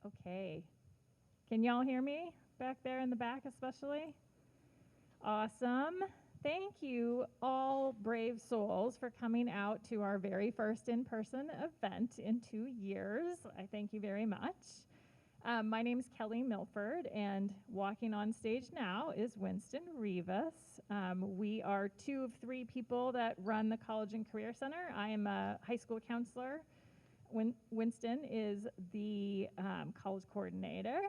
Okay. Can y'all hear me back there in the back especially? Awesome. Thank you, all brave souls, for coming out to our very first in-person event in 2 years. I thank you very much. My name is Kelly Milford, and walking on stage now is Winston Rivas. We are two of three people that run the College and Career Center. I am a high school counselor. Winston is the college coordinator.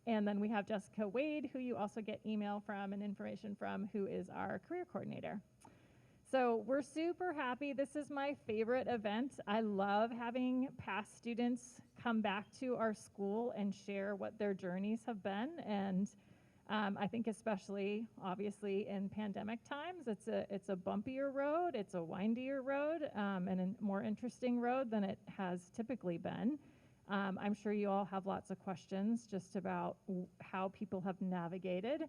And then we have Jessica Wade, who you also get email from and information from, who is our career coordinator. So we're super happy. This is my favorite event. I love having past students come back to our school and share what their journeys have been. And I think especially, obviously, in pandemic times, it's a bumpier road, it's a windier road, and a more interesting road than it has typically been. I'm sure you all have lots of questions just about how people have navigated.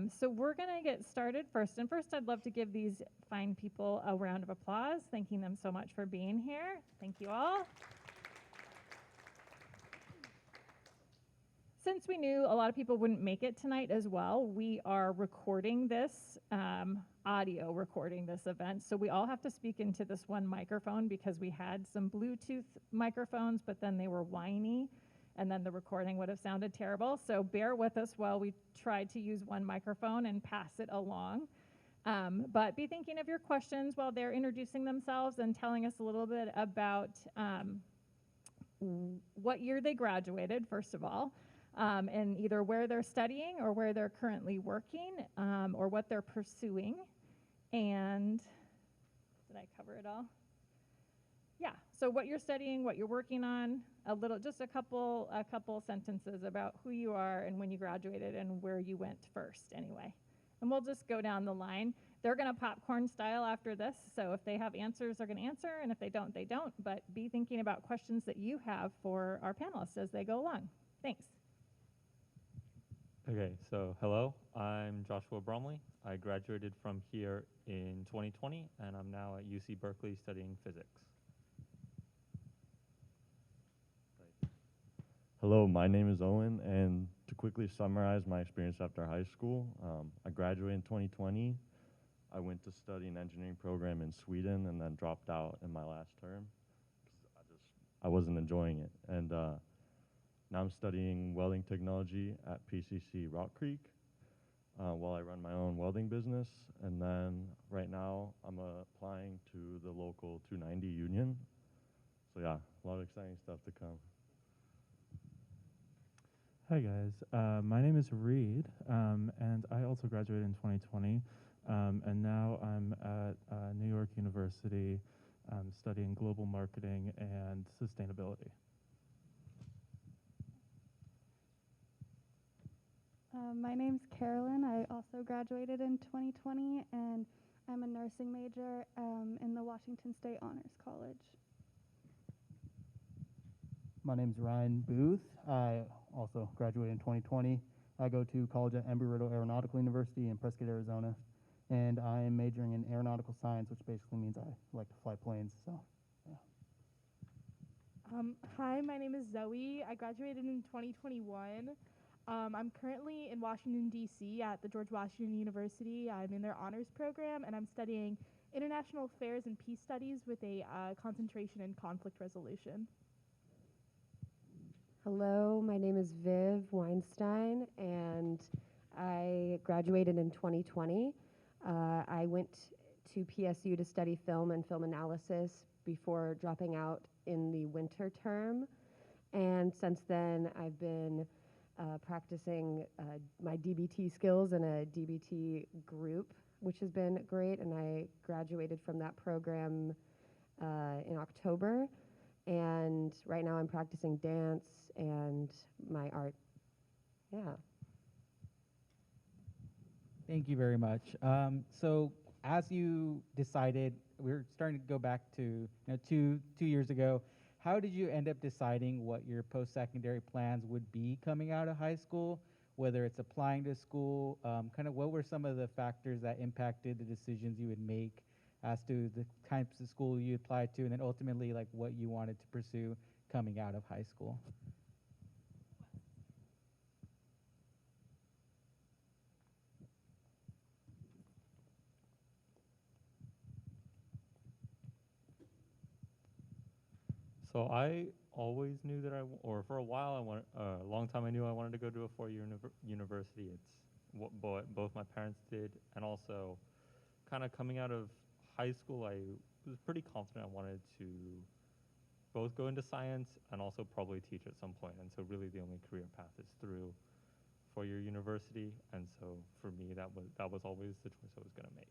So we're going to get started first. And first, I'd love to give these fine people a round of applause, thanking them so much for being here. Thank you all. Since we knew a lot of people wouldn't make it tonight as well, we are recording this, audio recording this event. So we all have to speak into this one microphone because we had some Bluetooth microphones, but then they were whiny, and then the recording would have sounded terrible. So bear with us while we try to use one microphone and pass it along. But be thinking of your questions while they're introducing themselves and telling us a little bit about what year they graduated, first of all. And either where they're studying or where they're currently working, or what they're pursuing. And did I cover it all? Yeah, so what you're studying, what you're working on, just a couple sentences about who you are and when you graduated and where you went first anyway. And we'll just go down the line. They're gonna popcorn style after this, so if they have answers, they're gonna answer, and if they don't, they don't. But be thinking about questions that you have for our panelists as they go along. Thanks. Okay, so hello, I'm Joshua Bromley. I graduated from here in 2020, and I'm now at UC Berkeley studying physics. Hello, my name is Owen, and to quickly summarize my experience after high school, I graduated in 2020. I went to study an engineering program in Sweden and then dropped out in my last term because I wasn't enjoying it. And now I'm studying welding technology at PCC Rock Creek while I run my own welding business. And then right now I'm applying to the local 290 union. So yeah, a lot of exciting stuff to come. Hi guys, my name is Reed, and I also graduated in 2020, and now I'm at New York University studying global marketing and sustainability. My name's Carolyn. I also graduated in 2020, and I'm a nursing major in the Washington State Honors College. My name's Ryan Booth. I also graduated in 2020. I go to college at Embry-Riddle Aeronautical University in Prescott, Arizona, and I am majoring in aeronautical science, which basically means I like to fly planes. So, yeah. Hi, my name is Zoe. I graduated in 2021. I'm currently in Washington, D.C. at the George Washington University. I'm in their honors program, and I'm studying international affairs and peace studies with a concentration in conflict resolution. Hello, my name is Viv Weinstein, and I graduated in 2020. I went to PSU to study film and film analysis before dropping out in the winter term. And since then, I've been practicing my DBT skills in a DBT group, which has been great. And I graduated from that program in October. And right now I'm practicing dance and my art. Yeah. Thank you very much. So as you decided, we're starting to go back to two years ago. How did you end up deciding what your post-secondary plans would be coming out of high school, whether it's applying to school, kind of what were some of the factors that impacted the decisions you would make as to the types of school you applied to, and then ultimately like what you wanted to pursue coming out of high school? So I always knew that or for a while, a long time I knew I wanted to go to a four-year university. It's what both my parents did, and also kind of coming out of high school, I was pretty confident I wanted to both go into science and also probably teach at some point. And so really the only career path is through four-year university. And so for me, that was always the choice I was going to make.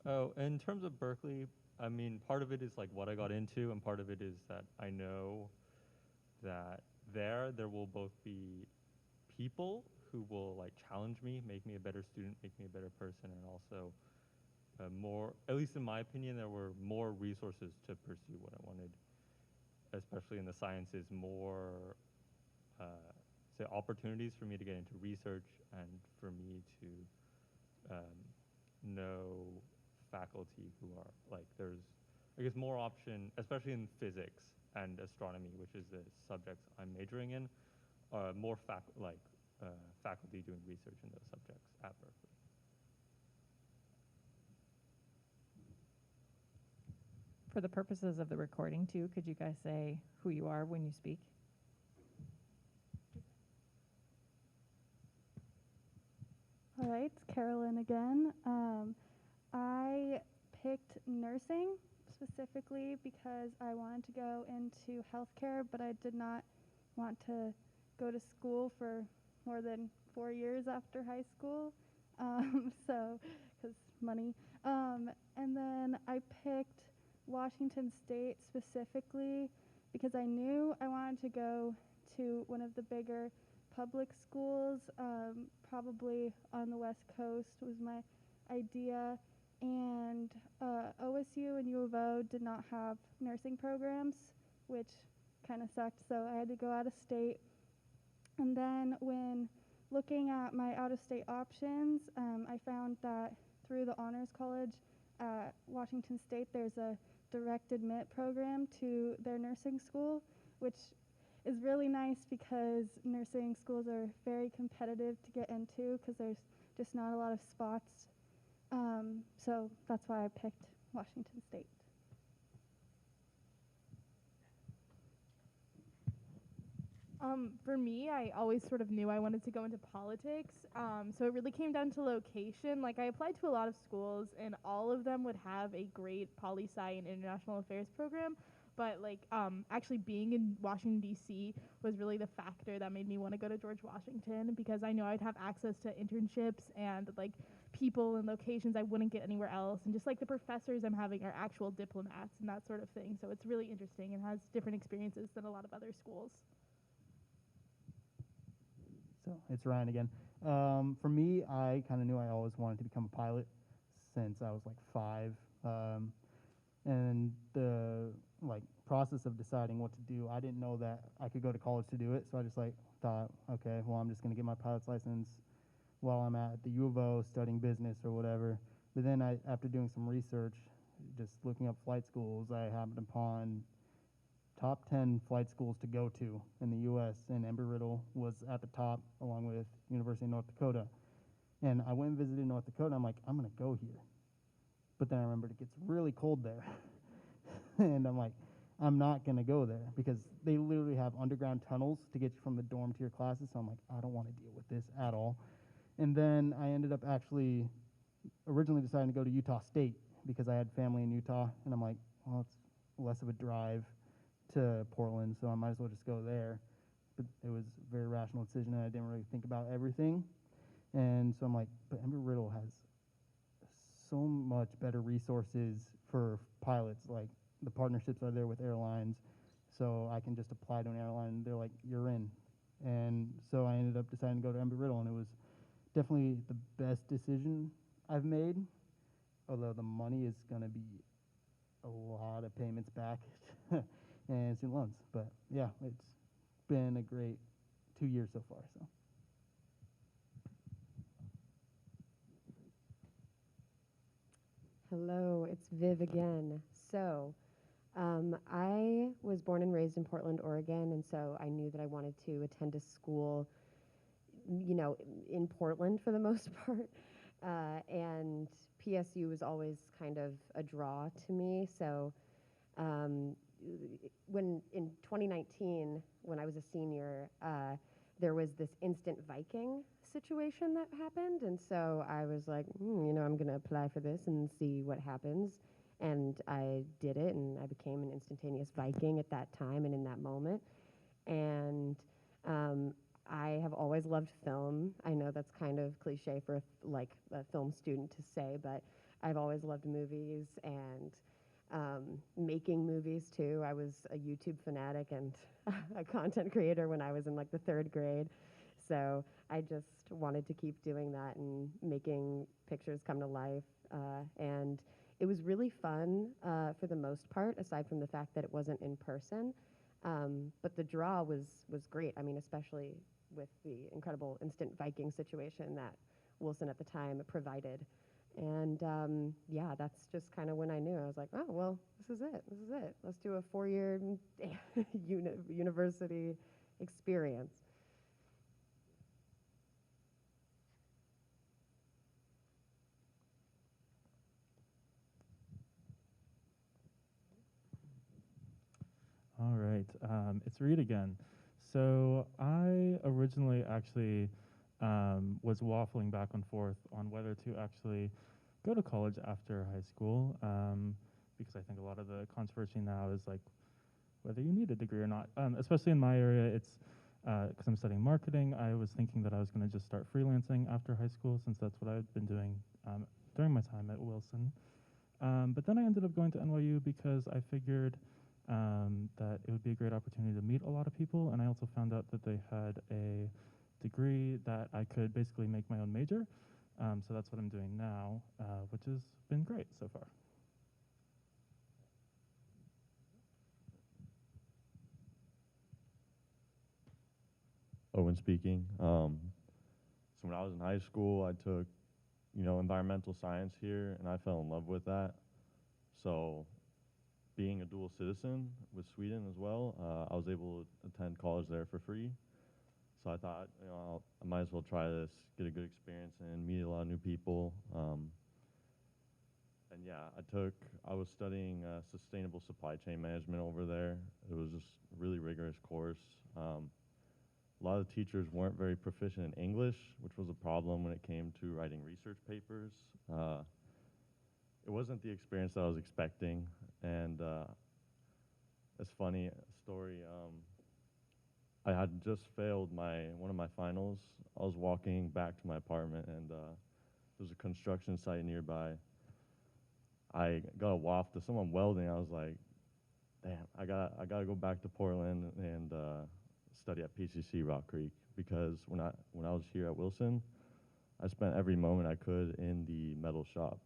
Oh, in terms of Berkeley, I mean, part of it is like what I got into, and part of it is that I know that there will both be people who will like challenge me, make me a better student, make me a better person, and also more, at least in my opinion, there were more resources to pursue what I wanted, especially in the sciences, more say opportunities for me to get into research and for me to know faculty who are like, there's I guess more option, especially in physics and astronomy, which is the subjects I'm majoring in, more faculty doing research in those subjects at Berkeley. For the purposes of the recording too, could you guys say who you are when you speak? All right, it's Carolyn again. I picked nursing specifically because I wanted to go into healthcare, but I did not want to go to school for more than 4 years after high school, so because money. And then I picked Washington State specifically because I knew I wanted to go to one of the bigger public schools, probably on the West Coast was my idea. And OSU and U of O did not have nursing programs, which kind of sucked, so I had to go out of state. And then when looking at my out-of-state options, I found that through the Honors College at Washington State, there's a direct admit program to their nursing school, which is really nice because nursing schools are very competitive to get into because there's just not a lot of spots. So that's why I picked Washington State. For me, I always sort of knew I wanted to go into politics. So it really came down to location. Like I applied to a lot of schools, and all of them would have a great poli-sci and international affairs program. But like actually being in Washington, D.C. was really the factor that made me want to go to George Washington, because I know I'd have access to internships and like people and locations I wouldn't get anywhere else. And just like the professors I'm having are actual diplomats and that sort of thing. So it's really interesting and has different experiences than a lot of other schools. So it's Ryan again. For me, I kind of knew I always wanted to become a pilot since I was like 5. And the process of deciding what to do, I didn't know that I could go to college to do it. So I just thought, okay, well, I'm just going to get my pilot's license while I'm at the U of O studying business or whatever. But then after doing some research, just looking up flight schools, I happened upon top 10 flight schools to go to in the U.S., and Embry-Riddle was at the top along with University of North Dakota. And I went and visited North Dakota. I'm like, I'm going to go here. But then I remembered it gets really cold there. And I'm like, I'm not going to go there because they literally have underground tunnels to get you from the dorm to your classes. So I'm like, I don't want to deal with this at all. And then I ended up actually originally deciding to go to Utah State because I had family in Utah. And I'm like, well, it's less of a drive to Portland, so I might as well just go there. But it was a very rational decision, and I didn't really think about everything. And so I'm like, but Embry-Riddle has so much better resources for pilots. Like, the partnerships are there with airlines, so I can just apply to an airline, and they're like, you're in. And so I ended up deciding to go to Embry-Riddle, and it was definitely the best decision I've made, although the money is going to be a lot of payments back and student loans. But yeah, it's been a great 2 years so far. So. Hello, it's Viv again. So, I was born and raised in Portland, Oregon, and so I knew that I wanted to attend a school, in Portland for the most part. And PSU was always kind of a draw to me. So um, when in 2019, when I was a senior, there was this instant Viking situation that happened, and so I was like, I'm going to apply for this and see what happens. And I did it, and I became an instantaneous Viking at that time and in that moment. And I have always loved film. I know that's kind of cliche for a film student to say, but I've always loved movies and making movies too. I was a YouTube fanatic and a content creator when I was in like the 3rd grade. So I just wanted to keep doing that and making pictures come to life. And it was really fun for the most part, aside from the fact that it wasn't in person. But the draw was great. I mean, especially with the incredible instant Viking situation that Wilson at the time provided. And yeah, that's just kind of when I knew. I was like, oh, well, this is it. This is it. Let's do a 4-year university experience. All right, it's Reed again. So I originally actually was waffling back and forth on whether to actually go to college after high school, because I think a lot of the controversy now is like whether you need a degree or not. Especially in my area, it's because I'm studying marketing. I was thinking that I was going to just start freelancing after high school, since that's what I've been doing during my time at Wilson. But then I ended up going to NYU because I figured that it would be a great opportunity to meet a lot of people, and I also found out that they had a degree that I could basically make my own major. So that's what I'm doing now, which has been great so far. Owen speaking. So when I was in high school, I took, environmental science here, and I fell in love with that. So being a dual citizen with Sweden as well, I was able to attend college there for free. So I thought, I might as well try this, get a good experience, and meet a lot of new people. And yeah, I was studying sustainable supply chain management over there. It was just a really rigorous course. A lot of the teachers weren't very proficient in English, which was a problem when it came to writing research papers. It wasn't the experience that I was expecting, and it's funny story. I had just failed one of my finals. I was walking back to my apartment, and there's a construction site nearby. I got a waft of someone welding. I was like, damn, I gotta go back to Portland and study at PCC Rock Creek, because when I was here at Wilson, I spent every moment I could in the metal shop,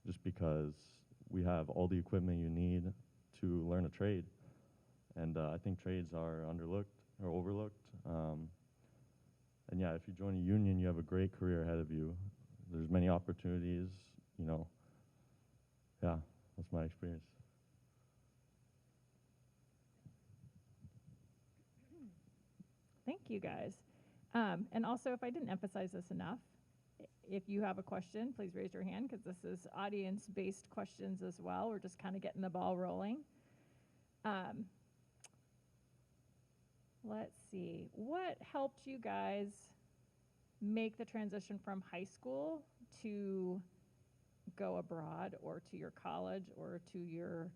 just because we have all the equipment you need to learn a trade. And I think trades are underlooked or overlooked. And yeah, if you join a union, you have a great career ahead of you. There's many opportunities, Yeah, that's my experience. Thank you, guys. And also, if I didn't emphasize this enough, if you have a question, please raise your hand, because this is audience-based questions as well. We're just kind of getting the ball rolling. Let's see. What helped you guys make the transition from high school to go abroad, or to your college, or to your,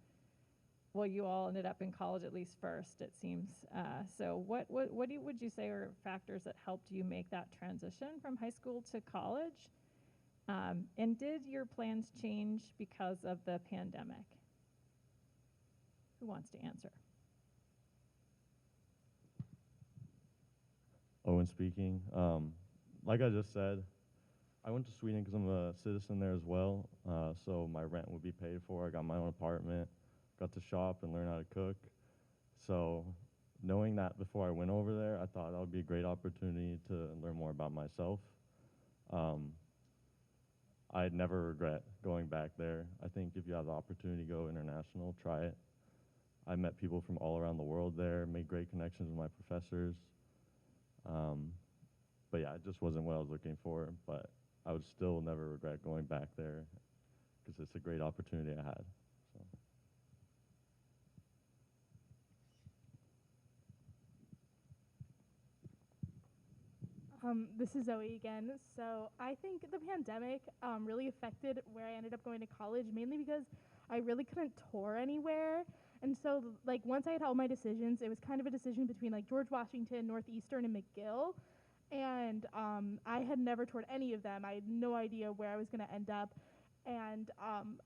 well, you all ended up in college at least first, it seems. So what would you say are factors that helped you make that transition from high school to college? And did your plans change because of the pandemic? Who wants to answer? Owen speaking. Like I just said, I went to Sweden because I'm a citizen there as well, so my rent would be paid for. I got my own apartment, got to shop and learn how to cook. So knowing that before I went over there, I thought that would be a great opportunity to learn more about myself. I'd never regret going back there. I think if you have the opportunity to go international, try it. I met people from all around the world there, made great connections with my professors. But yeah, it just wasn't what I was looking for. But I would still never regret going back there because it's a great opportunity I had. So. This is Zoe again. So I think the pandemic really affected where I ended up going to college, mainly because I really couldn't tour anywhere. And so, like, once I had all my decisions, it was kind of a decision between, like, George Washington, Northeastern, and McGill. And I had never toured any of them. I had no idea where I was going to end up. And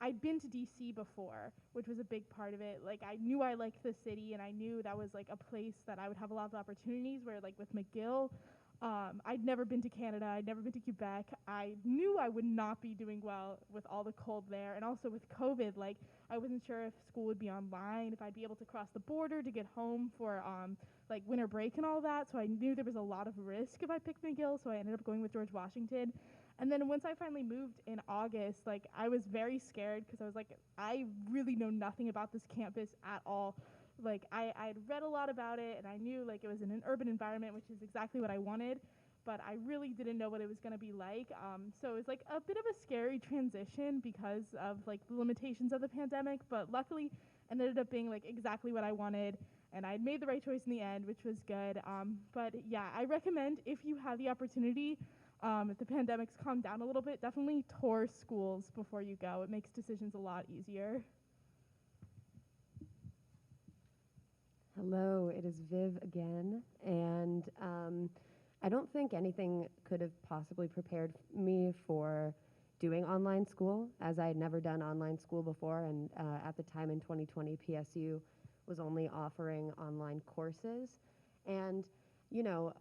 I'd been to DC before, which was a big part of it. Like, I knew I liked the city, and I knew that was, like, a place that I would have a lot of opportunities, where, like, with McGill, I'd never been to Canada. I'd never been to Quebec. I knew I would not be doing well with all the cold there. And also with COVID, like, I wasn't sure if school would be online, if I'd be able to cross the border to get home for, like, winter break and all that. So I knew there was a lot of risk if I picked McGill, so I ended up going with George Washington. And then once I finally moved in August, like, I was very scared because I was like, I really know nothing about this campus at all. Like, I'd read a lot about it, and I knew, like, it was in an urban environment, which is exactly what I wanted, but I really didn't know what it was going to be like. So it was, like, a bit of a scary transition because of, like, the limitations of the pandemic, but luckily it ended up being, like, exactly what I wanted, and I made the right choice in the end, which was good. But, yeah, I recommend, if you have the opportunity, if the pandemic's calmed down a little bit, definitely tour schools before you go. It makes decisions a lot easier. Hello, it is Viv again, and I don't think anything could have possibly prepared me for doing online school, as I had never done online school before, and at the time in 2020, PSU was only offering online courses, and, you know,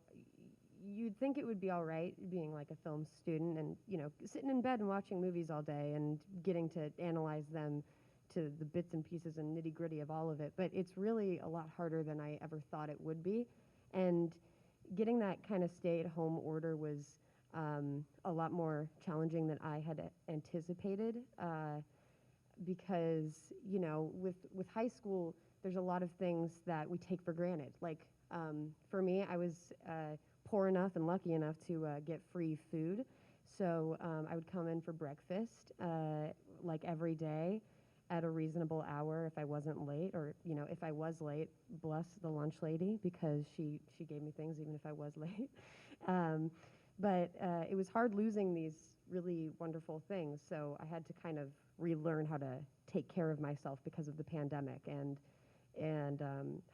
you'd think it would be all right being like a film student and, you know, sitting in bed and watching movies all day and getting to analyze them to the bits and pieces and nitty gritty of all of it, but it's really a lot harder than I ever thought it would be. And getting that kind of stay-at-home order was a lot more challenging than I had anticipated, because, you know, with high school, there's a lot of things that we take for granted. Like, for me, I was poor enough and lucky enough to get free food, so I would come in for breakfast like every day at a reasonable hour if I wasn't late, or, you know, if I was late, bless the lunch lady, because she gave me things even if I was late. But it was hard losing these really wonderful things, so I had to kind of relearn how to take care of myself because of the pandemic. And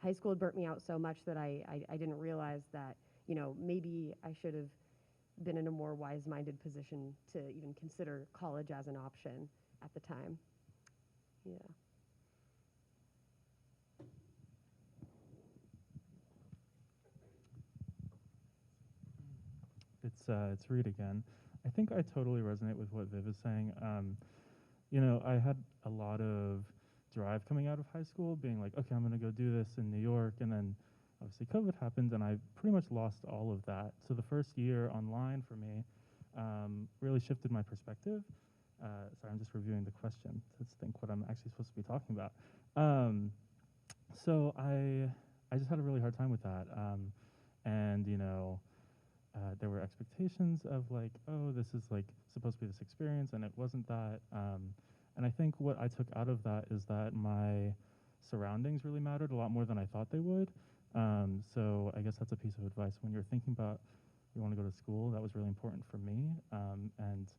high school had burnt me out so much that I didn't realize that, you know, maybe I should have been in a more wise-minded position to even consider college as an option at the time. Yeah. It's Reed again. I think I totally resonate with what Viv is saying. You know, I had a lot of drive coming out of high school, being like, okay, I'm going to go do this in New York, and then obviously COVID happened, and I pretty much lost all of that. So the first year online for me really shifted my perspective. Sorry, I'm just reviewing the question to think what I'm actually supposed to be talking about. So I just had a really hard time with that, and, you know, there were expectations of like, oh, this is like supposed to be this experience, and it wasn't that. And I think what I took out of that is that my surroundings really mattered a lot more than I thought they would. So I guess that's a piece of advice when you're thinking about you want to go to school. That was really important for me, and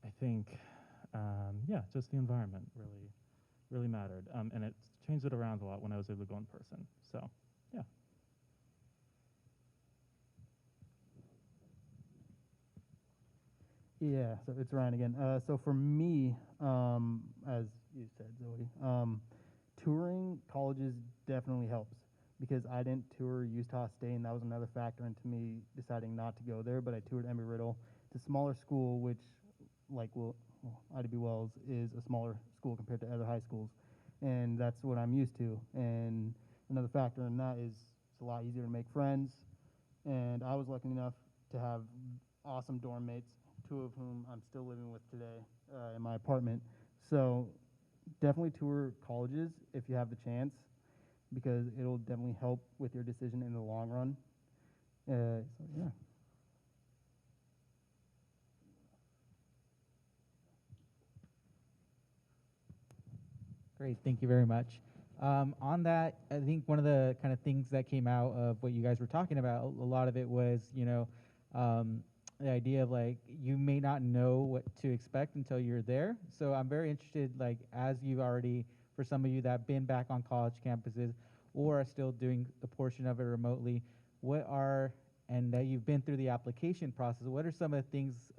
I think, yeah, just the environment really mattered, and it changed it around a lot when I was able to go in person. So, yeah. Yeah, so it's Ryan again. So for me, as you said, Zoe, touring colleges definitely helps, because I didn't tour Utah State, and that was another factor into me deciding not to go there. But I toured Embry-Riddle. It's a smaller school, which, like IDB Wells, is a smaller school compared to other high schools, and that's what I'm used to. And another factor in that is it's a lot easier to make friends, and I was lucky enough to have awesome dorm mates, two of whom I'm still living with today in my apartment. So definitely tour colleges if you have the chance, because it'll definitely help with your decision in the long run. So yeah. Great, thank you very much. On that, I think one of the kind of things that came out of what you guys were talking about, a lot of it was, the idea of like you may not know what to expect until you're there. So I'm very interested, like as you've already, for some of you that have been back on college campuses or are still doing a portion of it remotely, and that you've been through the application process, what are some of the things,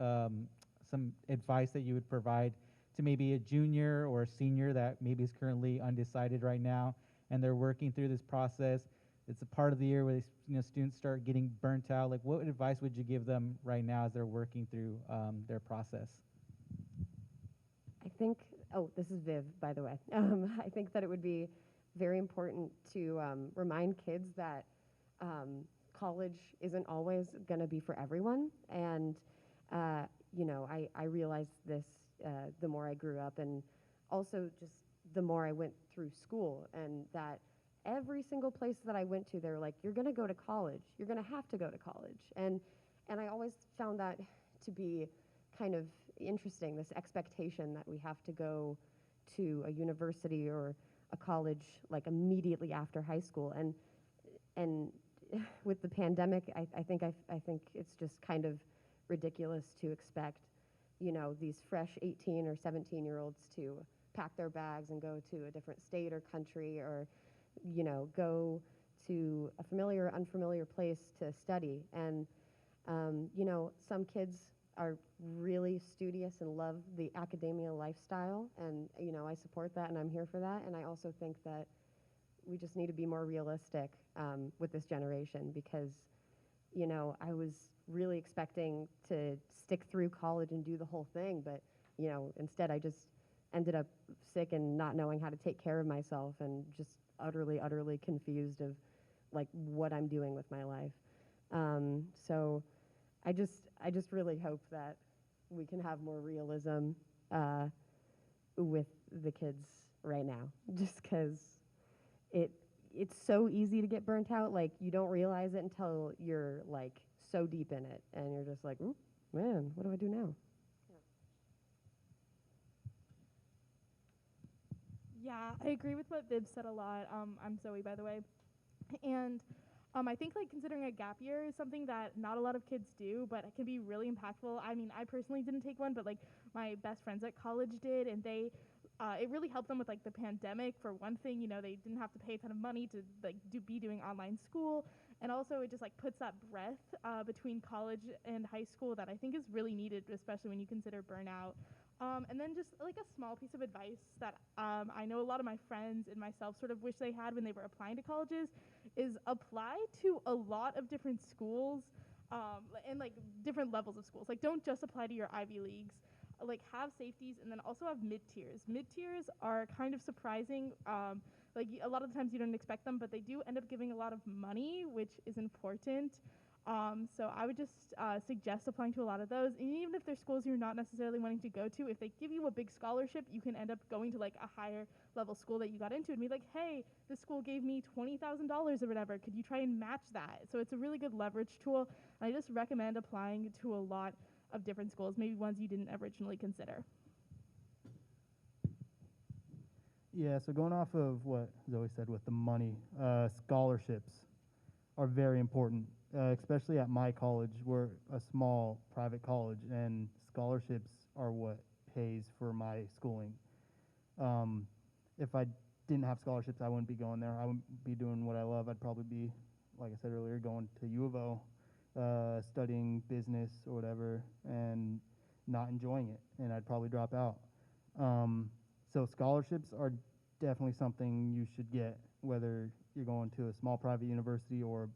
some advice that you would provide to maybe a junior or a senior that maybe is currently undecided right now and they're working through this process? It's a part of the year where students start getting burnt out. Like, what advice would you give them right now as they're working through their process? I think, oh, this is Viv, by the way. I think that it would be very important to remind kids that college isn't always going to be for everyone. And, I realized this the more I grew up, and also just the more I went through school, and that every single place that I went to, they were like, you're going to go to college. You're going to have to go to college. And I always found that to be kind of interesting, this expectation that we have to go to a university or a college like immediately after high school. And with the pandemic, I think it's just kind of ridiculous to expect, these fresh 18 or 17-year-olds to pack their bags and go to a different state or country, or go to a familiar or unfamiliar place to study. And, some kids are really studious and love the academia lifestyle. And, I support that and I'm here for that. And I also think that we just need to be more realistic with this generation, because, I was really expecting to stick through college and do the whole thing. But, instead I just ended up sick and not knowing how to take care of myself, and just utterly confused of like what I'm doing with my life. So I just really hope that we can have more realism with the kids right now, just because it's so easy to get burnt out. Like, you don't realize it until you're like so deep in it, and you're just like, "Ooh, man, what do I do now?" Yeah, I agree with what Viv said a lot. I'm Zoe, by the way. And I think like considering a gap year is something that not a lot of kids do, but it can be really impactful. I mean, I personally didn't take one, but like my best friends at college did, and it really helped them with like the pandemic. For one thing, they didn't have to pay a ton of money to like be doing online school, and also it just like puts that breadth between college and high school that I think is really needed, especially when you consider burnout. And then just like a small piece of advice that I know a lot of my friends and myself sort of wish they had when they were applying to colleges is apply to a lot of different schools and like different levels of schools. Like, don't just apply to your Ivy Leagues. Like, have safeties, and then also have mid-tiers. Mid-tiers are kind of surprising. Like, a lot of the times you don't expect them, but they do end up giving a lot of money, which is important. So I would just suggest applying to a lot of those. And even if they're schools you're not necessarily wanting to go to, if they give you a big scholarship, you can end up going to like a higher level school that you got into and be like, hey, this school gave me $20,000 or whatever. Could you try and match that? So it's a really good leverage tool. And I just recommend applying to a lot of different schools, maybe ones you didn't originally consider. Yeah, so going off of what Zoe said with the money, scholarships are very important, especially at my college. We're a small private college, and scholarships are what pays for my schooling. If I didn't have scholarships, I wouldn't be going there. I wouldn't be doing what I love. I'd probably be, like I said earlier, going to U of O, studying business or whatever, and not enjoying it, and I'd probably drop out. So scholarships are definitely something you should get, whether you're going to a small private university or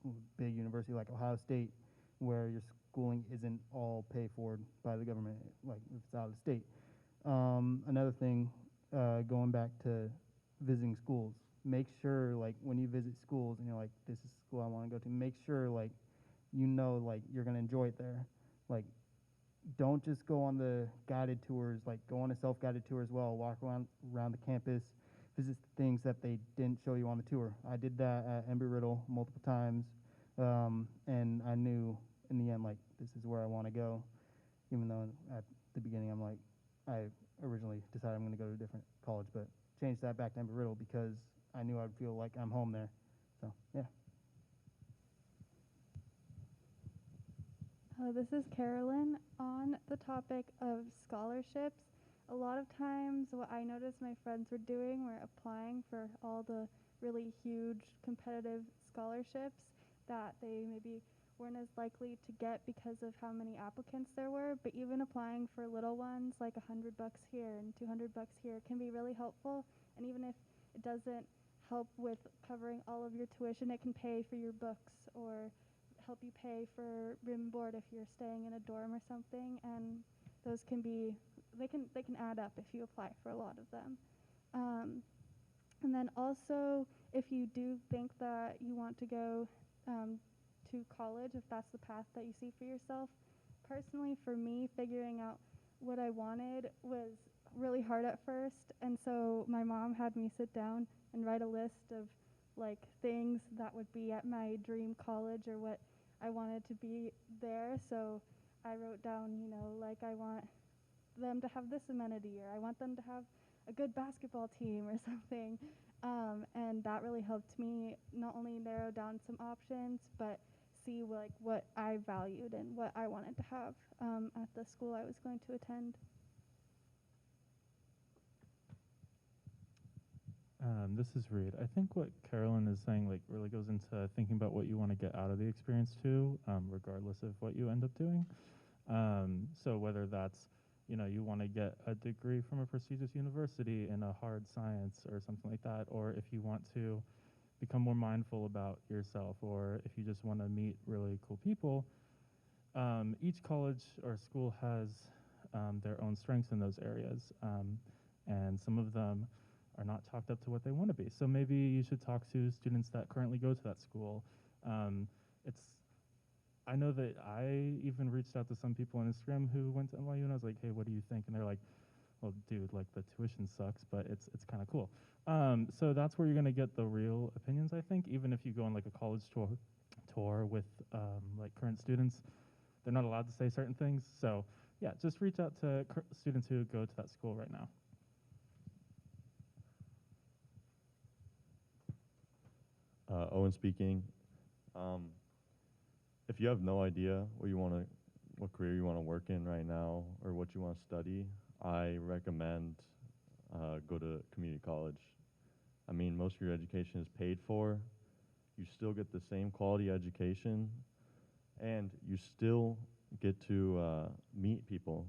a big university like Ohio State, where your schooling isn't all paid for by the government, like if it's out of state. Another thing, going back to visiting schools, make sure like when you visit schools and you're like, this is the school I want to go to, make sure like like you're gonna enjoy it there. Like, don't just go on the guided tours, like go on a self-guided tour as well, walk around the campus, visit things that they didn't show you on the tour. I did that at Embry-Riddle multiple times, and I knew in the end, like, this is where I want to go, even though at the beginning I'm like, I originally decided I'm going to go to a different college, but changed that back to Embry-Riddle because I knew I'd feel like I'm home there. So, yeah. This is Carolyn. On the topic of scholarships, a lot of times what I noticed my friends were doing were applying for all the really huge competitive scholarships that they maybe weren't as likely to get because of how many applicants there were. But even applying for little ones like $100 here and $200 here can be really helpful. And even if it doesn't help with covering all of your tuition, it can pay for your books or help you pay for room and board if you're staying in a dorm or something. And those can be, they can add up if you apply for a lot of them. And then also, if you do think that you want to go to college, if that's the path that you see for yourself, personally for me, figuring out what I wanted was really hard at first. And so my mom had me sit down and write a list of like things that would be at my dream college or what I wanted to be there. So I wrote down, you know, like I want them to have this amenity, or I want them to have a good basketball team or something. And that really helped me not only narrow down some options, but see like what I valued and what I wanted to have at the school I was going to attend. This is Reed. I think what Carolyn is saying like really goes into thinking about what you want to get out of the experience too, regardless of what you end up doing. So whether that's, you know, you want to get a degree from a prestigious university in a hard science or something like that, or if you want to become more mindful about yourself, or if you just want to meet really cool people, each college or school has their own strengths in those areas, and some of them are not chalked up to what they want to be. So maybe you should talk to students that currently go to that school. I know that I even reached out to some people on Instagram who went to NYU, and I was like, hey, what do you think? And they're like, well, dude, like the tuition sucks, but it's kind of cool. So that's where you're going to get the real opinions, I think. Even if you go on like a college tour with like current students, they're not allowed to say certain things. So yeah, just reach out to students who go to that school right now. Owen speaking. If you have no idea what career you want to work in right now or what you want to study, I recommend go to community college. I mean, most of your education is paid for. You still get the same quality education, and you still get to meet people.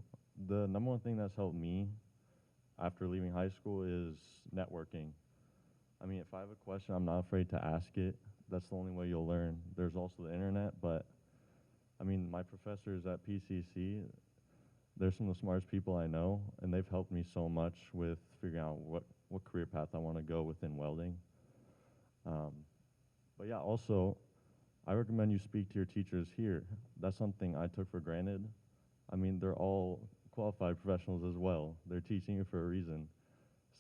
The number one thing that's helped me after leaving high school is networking. I mean, if I have a question, I'm not afraid to ask it. That's the only way you'll learn. There's also the internet, but I mean, my professors at PCC, they're some of the smartest people I know, and they've helped me so much with figuring out what career path I want to go within welding. But yeah, also, I recommend you speak to your teachers here. That's something I took for granted. I mean, they're all qualified professionals as well. They're teaching you for a reason.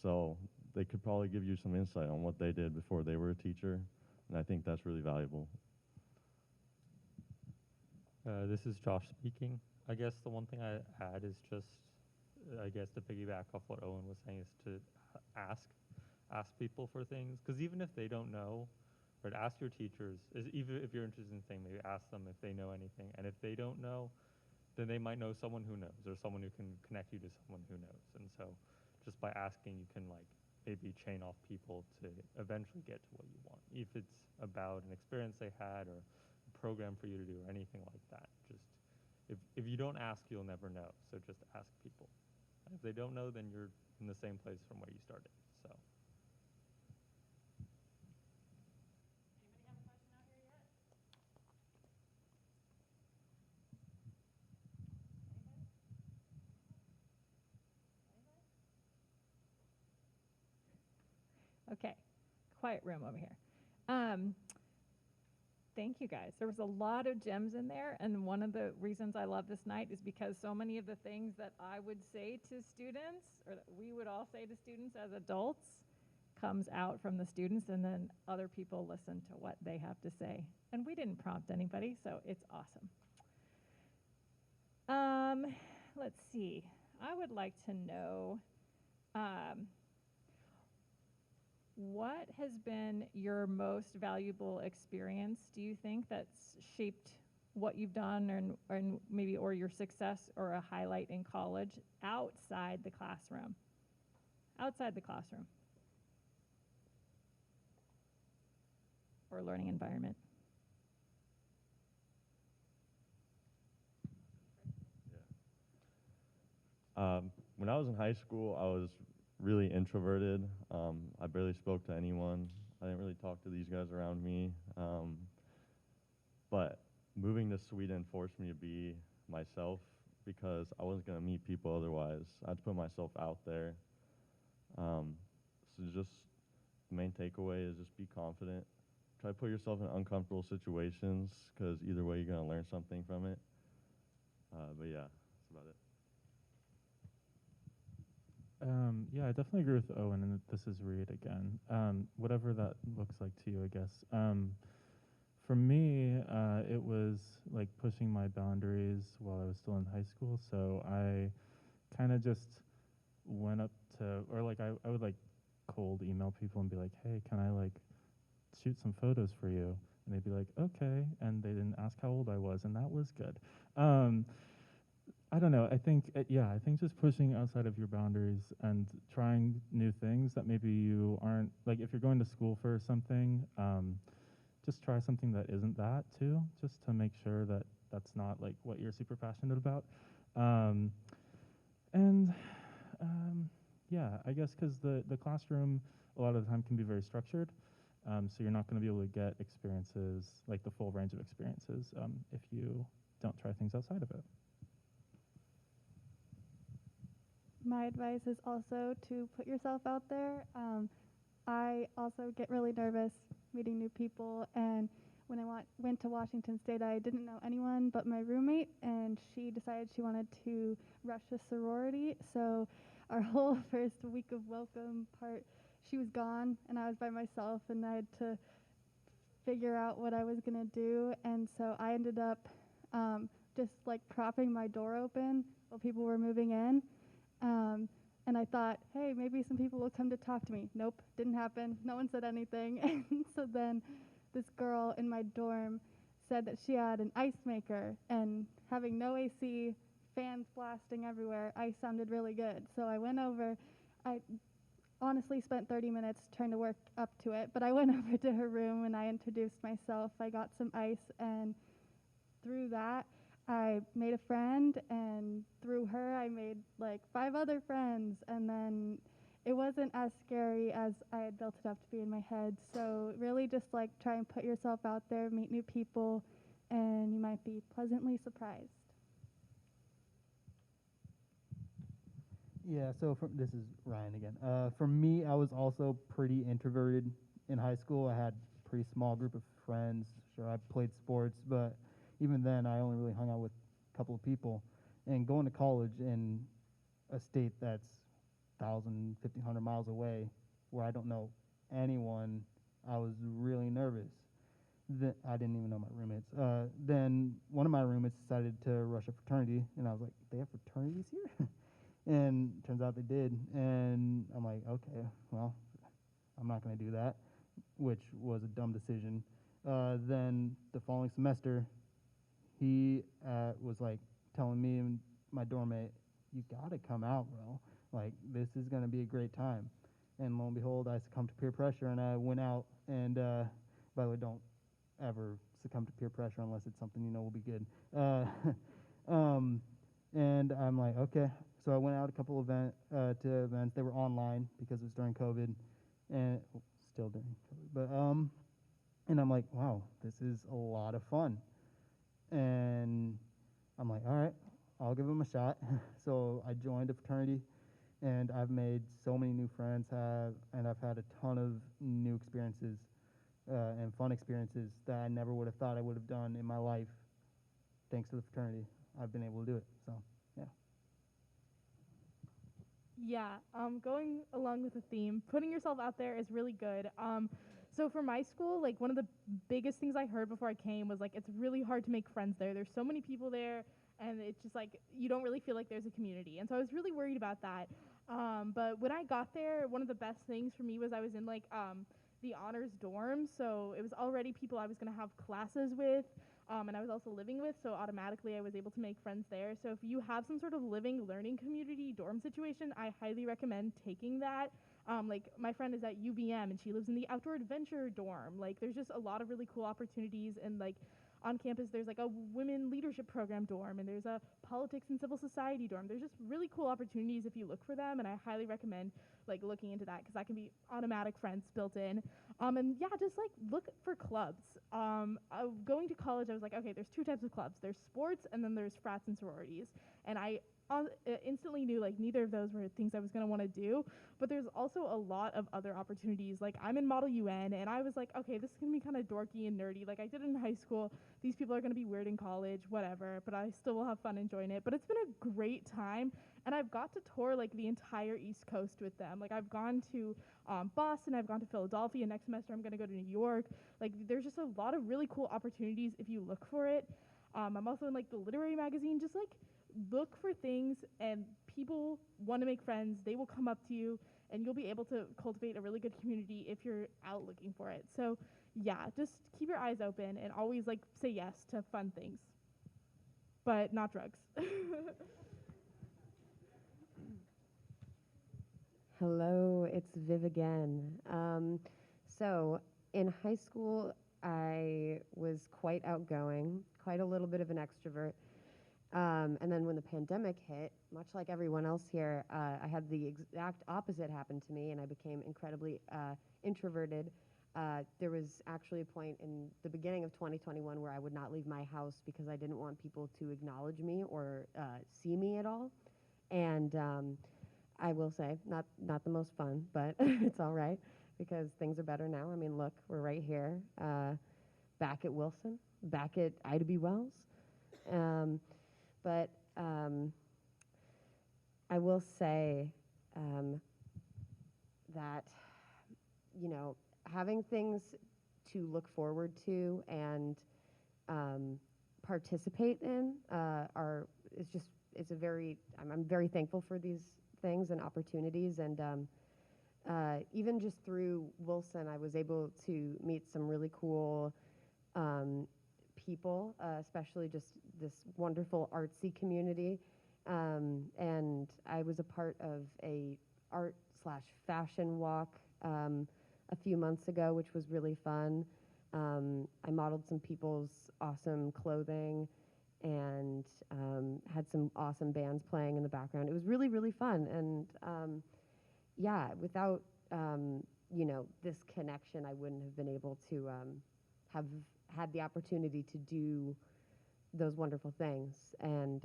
So they could probably give you some insight on what they did before they were a teacher, and I think that's really valuable. This is Josh speaking. I guess the one thing I add is just, I guess to piggyback off what Owen was saying, is to ask people for things, because even if they don't know, right, ask your teachers. Even if you're interested in thing, maybe ask them if they know anything, and if they don't know, then they might know someone who knows, or someone who can connect you to someone who knows. And so just by asking, you can like maybe chain off people to eventually get to what you want, if it's about an experience they had or a program for you to do or anything like that. Just if you don't ask, you'll never know. So just ask people. And if they don't know, then you're in the same place from where you started. So. Anybody have a question out here yet? Anybody? Okay, quiet room over here. Thank you guys. There was a lot of gems in there, and one of the reasons I love this night is because so many of the things that I would say to students, or that we would all say to students as adults, comes out from the students, and then other people listen to what they have to say. And we didn't prompt anybody, so it's awesome. Let's see. I would like to know what has been your most valuable experience, do you think, that's shaped what you've done or your success or a highlight in college outside the classroom? Outside the classroom or learning environment. When I was in high school, I was really introverted. I barely spoke to anyone. I didn't really talk to these guys around me. But moving to Sweden forced me to be myself because I wasn't going to meet people otherwise. I had to put myself out there. So just the main takeaway is just be confident. Try to put yourself in uncomfortable situations because either way you're going to learn something from it. But yeah, that's about it. Yeah, I definitely agree with Owen, and this is Reed again. Whatever that looks like to you, I guess. For me, it was like pushing my boundaries while I was still in high school. So I kind of just went up to, or like I would like cold email people and be like, hey, can I like shoot some photos for you? And they'd be like, okay. And they didn't ask how old I was, and that was good. I don't know. I think just pushing outside of your boundaries and trying new things that maybe you aren't, like if you're going to school for something, just try something that isn't that too, just to make sure that that's not like what you're super passionate about. Yeah, I guess because the classroom a lot of the time can be very structured, so you're not going to be able to get experiences, like the full range of experiences, if you don't try things outside of it. My advice is also to put yourself out there. I also get really nervous meeting new people, and when I went to Washington State, I didn't know anyone but my roommate, and she decided she wanted to rush a sorority. So our whole first week of welcome part, she was gone, and I was by myself, and I had to figure out what I was going to do. And so I ended up just like propping my door open while people were moving in. And I thought, hey, maybe some people will come to talk to me. Nope, didn't happen. No one said anything. And so then this girl in my dorm said that she had an ice maker, and having no AC, fans blasting everywhere, ice sounded really good. So I went over. I honestly spent 30 minutes trying to work up to it, but I went over to her room and I introduced myself. I got some ice, and through that, I made a friend, and through her I made like 5 other friends, and then it wasn't as scary as I had built it up to be in my head. So really just like try and put yourself out there, meet new people, and you might be pleasantly surprised. Yeah, so this is Ryan again. For me, I was also pretty introverted in high school. I had a pretty small group of friends. Sure, I played sports, but even then, I only really hung out with a couple of people. And going to college in a state that's 1,000, 1,500 miles away, where I don't know anyone, I was really nervous. I didn't even know my roommates. Then one of my roommates decided to rush a fraternity, and I was like, they have fraternities here? And turns out they did. And I'm like, okay, well, I'm not going to do that, which was a dumb decision. Then the following semester, he was like telling me and my dorm mate, you got to come out, bro. Like, this is going to be a great time. And lo and behold, I succumbed to peer pressure, and I went out. And by the way, don't ever succumb to peer pressure unless it's something you know will be good. And I'm like, okay. So I went out a couple to events. They were online because it was during COVID, and still during COVID. But and I'm like, wow, this is a lot of fun. And I'm like, all right, I'll give them a shot. So I joined a fraternity, and I've made so many new friends, and I've had a ton of new experiences and fun experiences that I never would have thought I would have done in my life. Thanks to the fraternity, I've been able to do it. So, yeah. Yeah, going along with the theme, putting yourself out there is really good. So for my school, like one of the biggest things I heard before I came was like it's really hard to make friends there. There's so many people there, and it's just like you don't really feel like there's a community. And so I was really worried about that. But when I got there, one of the best things for me was I was in like the honors dorm, so it was already people I was going to have classes with. And I was also living with, so automatically I was able to make friends there. So if you have some sort of living learning community dorm situation, I highly recommend taking that. Like my friend is at UVM and she lives in the outdoor adventure dorm. Like there's just a lot of really cool opportunities, and like on campus there's like a women leadership program dorm, and there's a politics and civil society dorm. There's just really cool opportunities if you look for them, and I highly recommend like looking into that because that can be automatic friends built in. And yeah, just like look for clubs. Going to college, I was like, okay, there's two types of clubs. There's sports, and then there's frats and sororities. And I instantly knew like neither of those were things I was going to want to do. But there's also a lot of other opportunities. Like I'm in Model UN, and I was like, okay, this is going to be kind of dorky and nerdy. Like I did it in high school. These people are going to be weird in college, whatever. But I still will have fun enjoying it. But it's been a great time. And I've got to tour like the entire East Coast with them. Like I've gone to Boston, I've gone to Philadelphia. Next semester I'm going to go to New York. Like there's just a lot of really cool opportunities if you look for it. I'm also in like the literary magazine. Just like look for things, and people want to make friends. They will come up to you, and you'll be able to cultivate a really good community if you're out looking for it. So yeah, just keep your eyes open and always like say yes to fun things, but not drugs. Hello, it's Viv again. So in high school, I was quite outgoing, quite a little bit of an extrovert. And then when the pandemic hit, much like everyone else here, I had the exact opposite happen to me, and I became incredibly introverted. There was actually a point in the beginning of 2021 where I would not leave my house because I didn't want people to acknowledge me or see me at all. And I will say, not the most fun, but it's all right because things are better now. I mean, look, we're right here, back at Wilson, back at Ida B. Wells. But I will say that, you know, having things to look forward to and participate in I'm very thankful for these things and opportunities, and even just through Wilson, I was able to meet some really cool people, especially just this wonderful artsy community, and I was a part of a art/fashion walk a few months ago, which was really fun. I modeled some people's awesome clothing and had some awesome bands playing in the background. It was really, really fun. And yeah, without, you know, this connection, I wouldn't have been able to have had the opportunity to do those wonderful things. And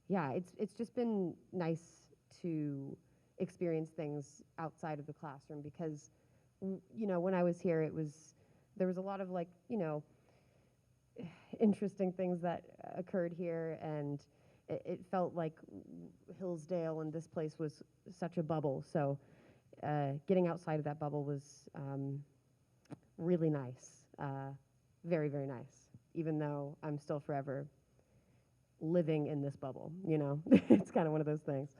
yeah, it's just been nice to experience things outside of the classroom because, you know, when I was here, there was a lot of like, you know, interesting things that occurred here, and it felt like Hillsdale and this place was such a bubble. So getting outside of that bubble was really nice, very, very nice, even though I'm still forever living in this bubble, you know. It's kind of one of those things.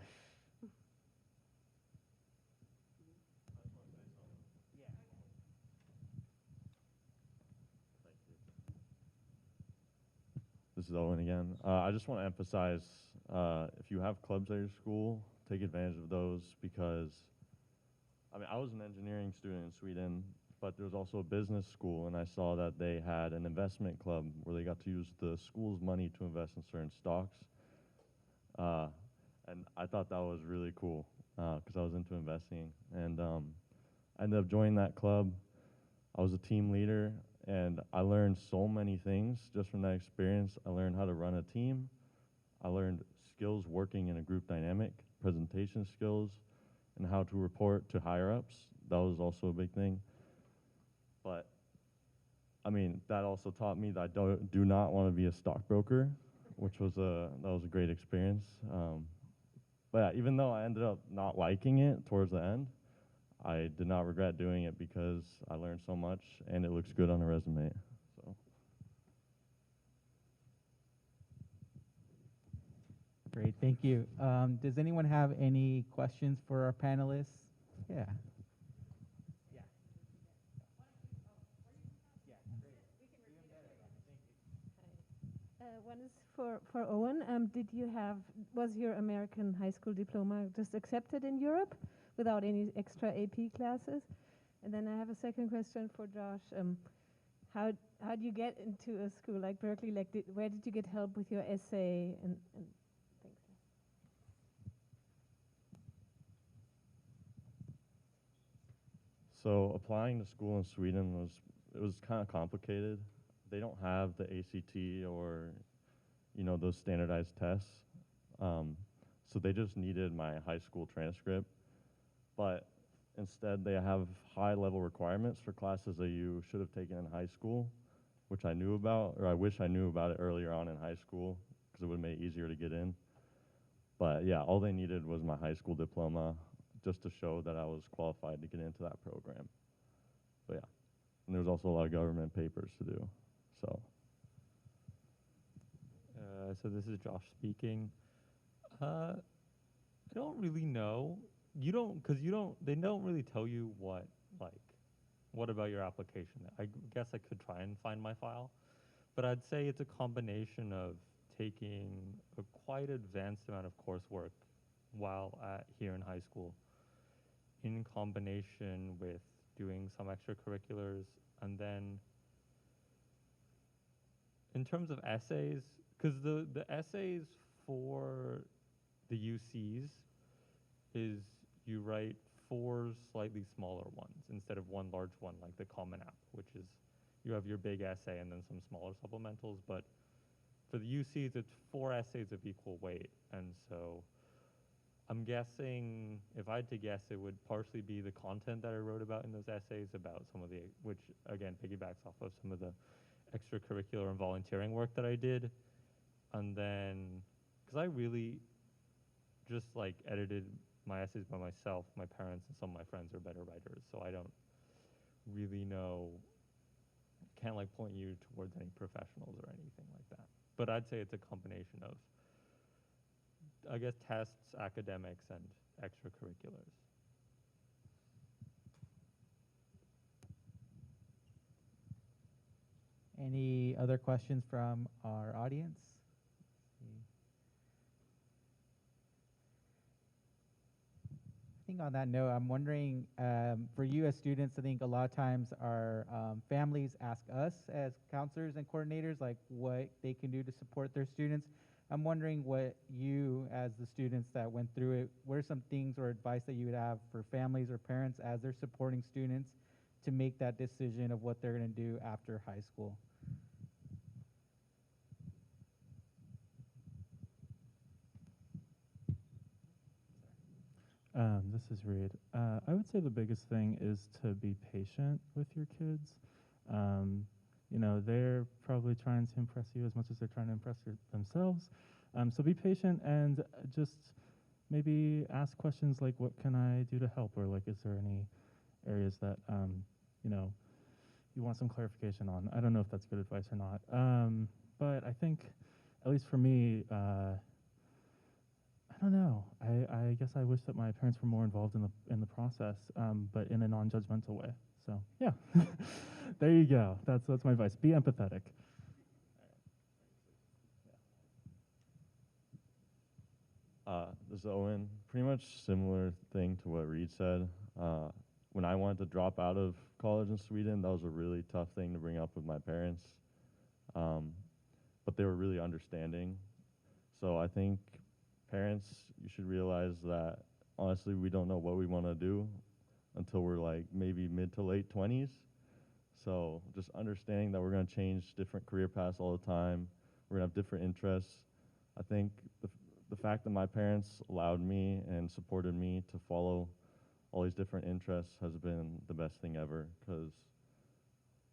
This is Owen again. I just want to emphasize, if you have clubs at your school, take advantage of those because, I mean, I was an engineering student in Sweden, but there was also a business school, and I saw that they had an investment club where they got to use the school's money to invest in certain stocks. And I thought that was really cool because I was into investing. And I ended up joining that club. I was a team leader, and I learned so many things just from that experience. I learned how to run a team. I learned skills working in a group dynamic, presentation skills, and how to report to higher-ups. That was also a big thing. But, I mean, that also taught me that I do not want to be a stockbroker, which was that was a great experience. But yeah, even though I ended up not liking it towards the end, I did not regret doing it because I learned so much, and it looks good on a resume. So. Great, thank you. Does anyone have any questions for our panelists? Yeah. One is for Owen. Was your American high school diploma just accepted in Europe without any extra AP classes? And then I have a second question for Josh. How do you get into a school like Berkeley? Like, where did you get help with your essay and things? So applying to school in Sweden was kind of complicated. They don't have the ACT or those standardized tests. So they just needed my high school transcript. But instead, they have high-level requirements for classes that you should have taken in high school, which I knew about, or I wish I knew about it earlier on in high school, because it would have made it easier to get in. But yeah, all they needed was my high school diploma, just to show that I was qualified to get into that program. But yeah, and there was also a lot of government papers to do, so. So this is Josh speaking. I don't really know. They don't really tell you what about your application. I guess I could try and find my file, but I'd say it's a combination of taking a quite advanced amount of coursework while here in high school, in combination with doing some extracurriculars, and then in terms of essays, because the essays for the UCs is you write 4 slightly smaller ones instead of one large one like the Common App, which is you have your big essay and then some smaller supplementals. But for the UCs, it's 4 essays of equal weight. And so I'm guessing, if I had to guess, it would partially be the content that I wrote about in those essays about some of which again piggybacks off of some of the extracurricular and volunteering work that I did. And then, because I really just edited my essays by myself, my parents and some of my friends are better writers, so I don't really know, can't point you towards any professionals or anything like that. But I'd say it's a combination of, I guess, tests, academics, and extracurriculars. Any other questions from our audience? I think on that note, I'm wondering, for you as students, I think a lot of times our families ask us as counselors and coordinators what they can do to support their students. I'm wondering what you, as the students that went through it, what are some things or advice that you would have for families or parents as they're supporting students to make that decision of what they're going to do after high school? This is Reed. I would say the biggest thing is to be patient with your kids. They're probably trying to impress you as much as they're trying to impress themselves. So be patient and just maybe ask questions like, what can I do to help? Or is there any areas that, you want some clarification on? I don't know if that's good advice or not. But I think, at least for me, I don't know. I guess I wish that my parents were more involved in the process, but in a non-judgmental way. So yeah, there you go. That's my advice. Be empathetic. This is Owen. Pretty much similar thing to what Reed said. When I wanted to drop out of college in Sweden, that was a really tough thing to bring up with my parents. But they were really understanding. So I think parents, you should realize that honestly we don't know what we want to do until we're maybe mid to late 20s. So just understanding that we're going to change different career paths all the time. We're going to have different interests. I think the fact that my parents allowed me and supported me to follow all these different interests has been the best thing ever, because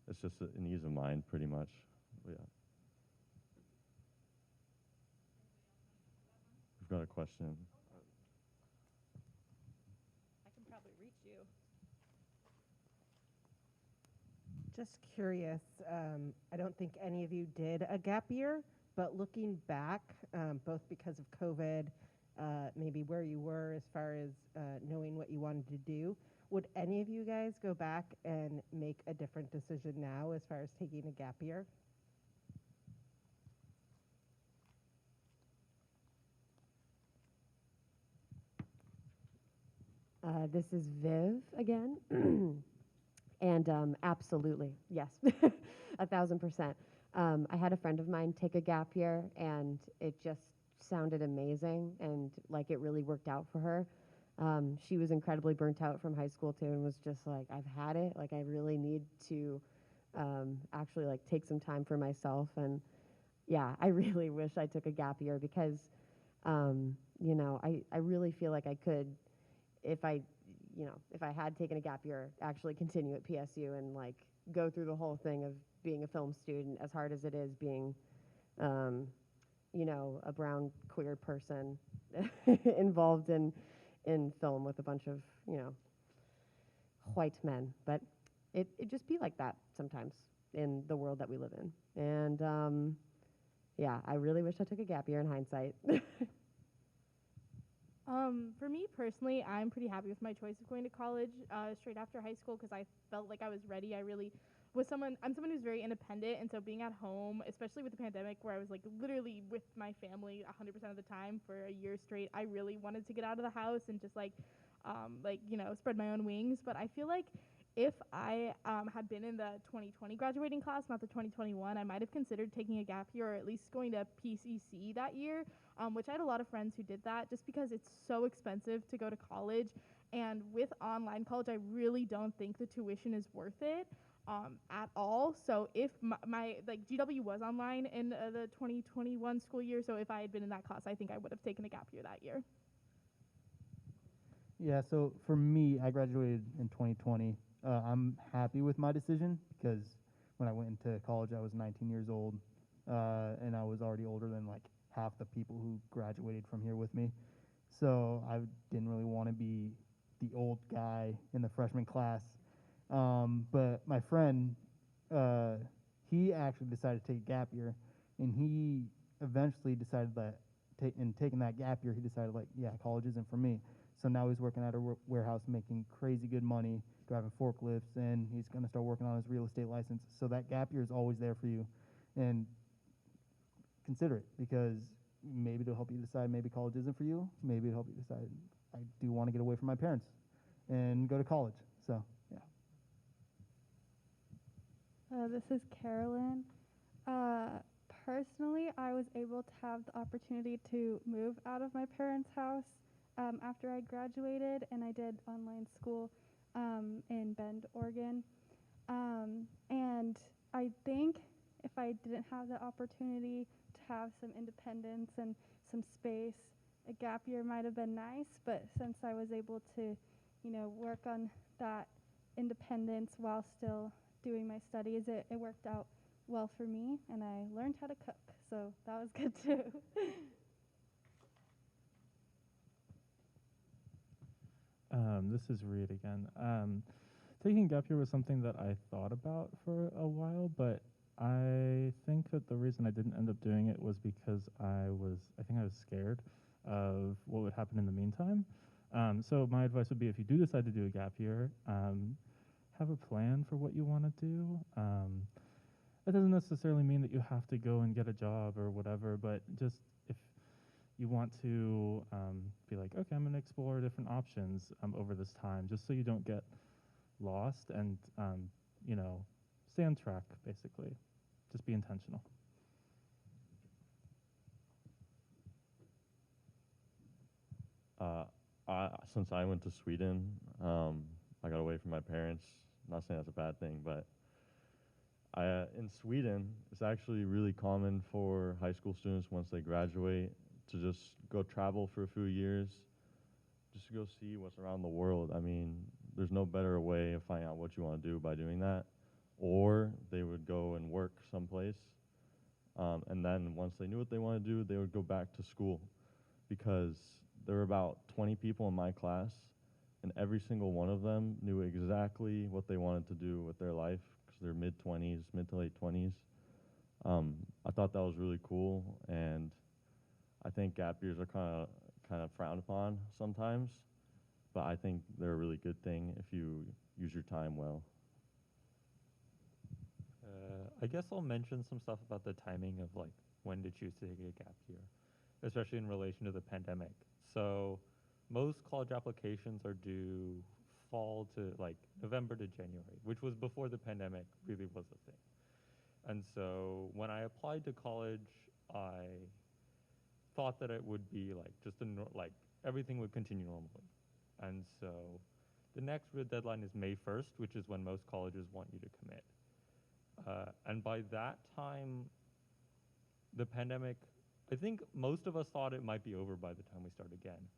it's just an ease of mind pretty much. But yeah. We've got a question. I can probably reach you. Just curious, I don't think any of you did a gap year, But looking back, both because of COVID, maybe where you were as far as knowing what you wanted to do, would any of you guys go back and make a different decision now as far as taking a gap year? This is Viv again. And absolutely, yes, 1,000%. I had a friend of mine take a gap year, and it just sounded amazing, and like it really worked out for her. She was incredibly burnt out from high school too, and was just like, I've had it. Like, I really need to actually like take some time for myself. And yeah, I really wish I took a gap year because, I really feel like I could, if I had taken a gap year, actually continue at PSU and like go through the whole thing of being a film student, as hard as it is being, a brown queer person involved in film with a bunch of, white men. But it just be like that sometimes in the world that we live in. And yeah, I really wish I took a gap year in hindsight. For me personally, I'm pretty happy with my choice of going to college straight after high school because I felt like I was ready. I'm someone who's very independent, and so being at home, especially with the pandemic where I was like literally with my family 100% of the time for a year straight, I really wanted to get out of the house and just spread my own wings. But I feel like if I had been in the 2020 graduating class, not the 2021, I might have considered taking a gap year or at least going to PCC that year, which I had a lot of friends who did that just because it's so expensive to go to college. And with online college, I really don't think the tuition is worth it at all. So if my GW was online in the 2021 school year, so if I had been in that class, I think I would have taken a gap year that year. Yeah, so for me, I graduated in 2020. I'm happy with my decision because when I went into college, I was 19 years old, and I was already older than like half the people who graduated from here with me. So I didn't really want to be the old guy in the freshman class. But my friend, he actually decided to take a gap year, and he eventually decided that in taking that gap year, he decided like, yeah, college isn't for me. So now he's working at a warehouse making crazy good money, driving forklifts, and he's going to start working on his real estate license. So that gap year is always there for you. And consider it, because maybe it'll help you decide maybe college isn't for you. Maybe it'll help you decide I do want to get away from my parents and go to college. So, yeah. This is Carolyn. Personally, I was able to have the opportunity to move out of my parents' house after I graduated, and I did online school in Bend, Oregon. And I think if I didn't have the opportunity to have some independence and some space, a gap year might have been nice, but since I was able to, work on that independence while still doing my studies, it worked out well for me, and I learned how to cook, so that was good too. This is Reed again. Taking gap year was something that I thought about for a while, but I think that the reason I didn't end up doing it was because I think I was scared of what would happen in the meantime. So my advice would be, if you do decide to do a gap year, have a plan for what you want to do. That doesn't necessarily mean that you have to go and get a job or whatever, but just if you want to be like, okay, I'm going to explore different options over this time, just so you don't get lost and, stay on track, basically. Just be intentional. Since I went to Sweden, I got away from my parents. Not saying that's a bad thing, but in Sweden, it's actually really common for high school students, once they graduate, to just go travel for a few years, just to go see what's around the world. I mean, there's no better way of finding out what you want to do by doing that. Or they would go and work someplace, and then once they knew what they wanted to do, they would go back to school, because there were about 20 people in my class, and every single one of them knew exactly what they wanted to do with their life, because they're mid-20s, mid to late 20s. I thought that was really cool, and I think gap years are kind of frowned upon sometimes, but I think they're a really good thing if you use your time well. I guess I'll mention some stuff about the timing of like when to choose to take a gap year, especially in relation to the pandemic. So most college applications are due fall to like November to January, which was before the pandemic really was a thing. And so when I applied to college, I thought that it would be like just like everything would continue normally. And so the next real deadline is May 1st, which is when most colleges want you to commit. And by that time, the pandemic, I think most of us thought it might be over by the time we start again.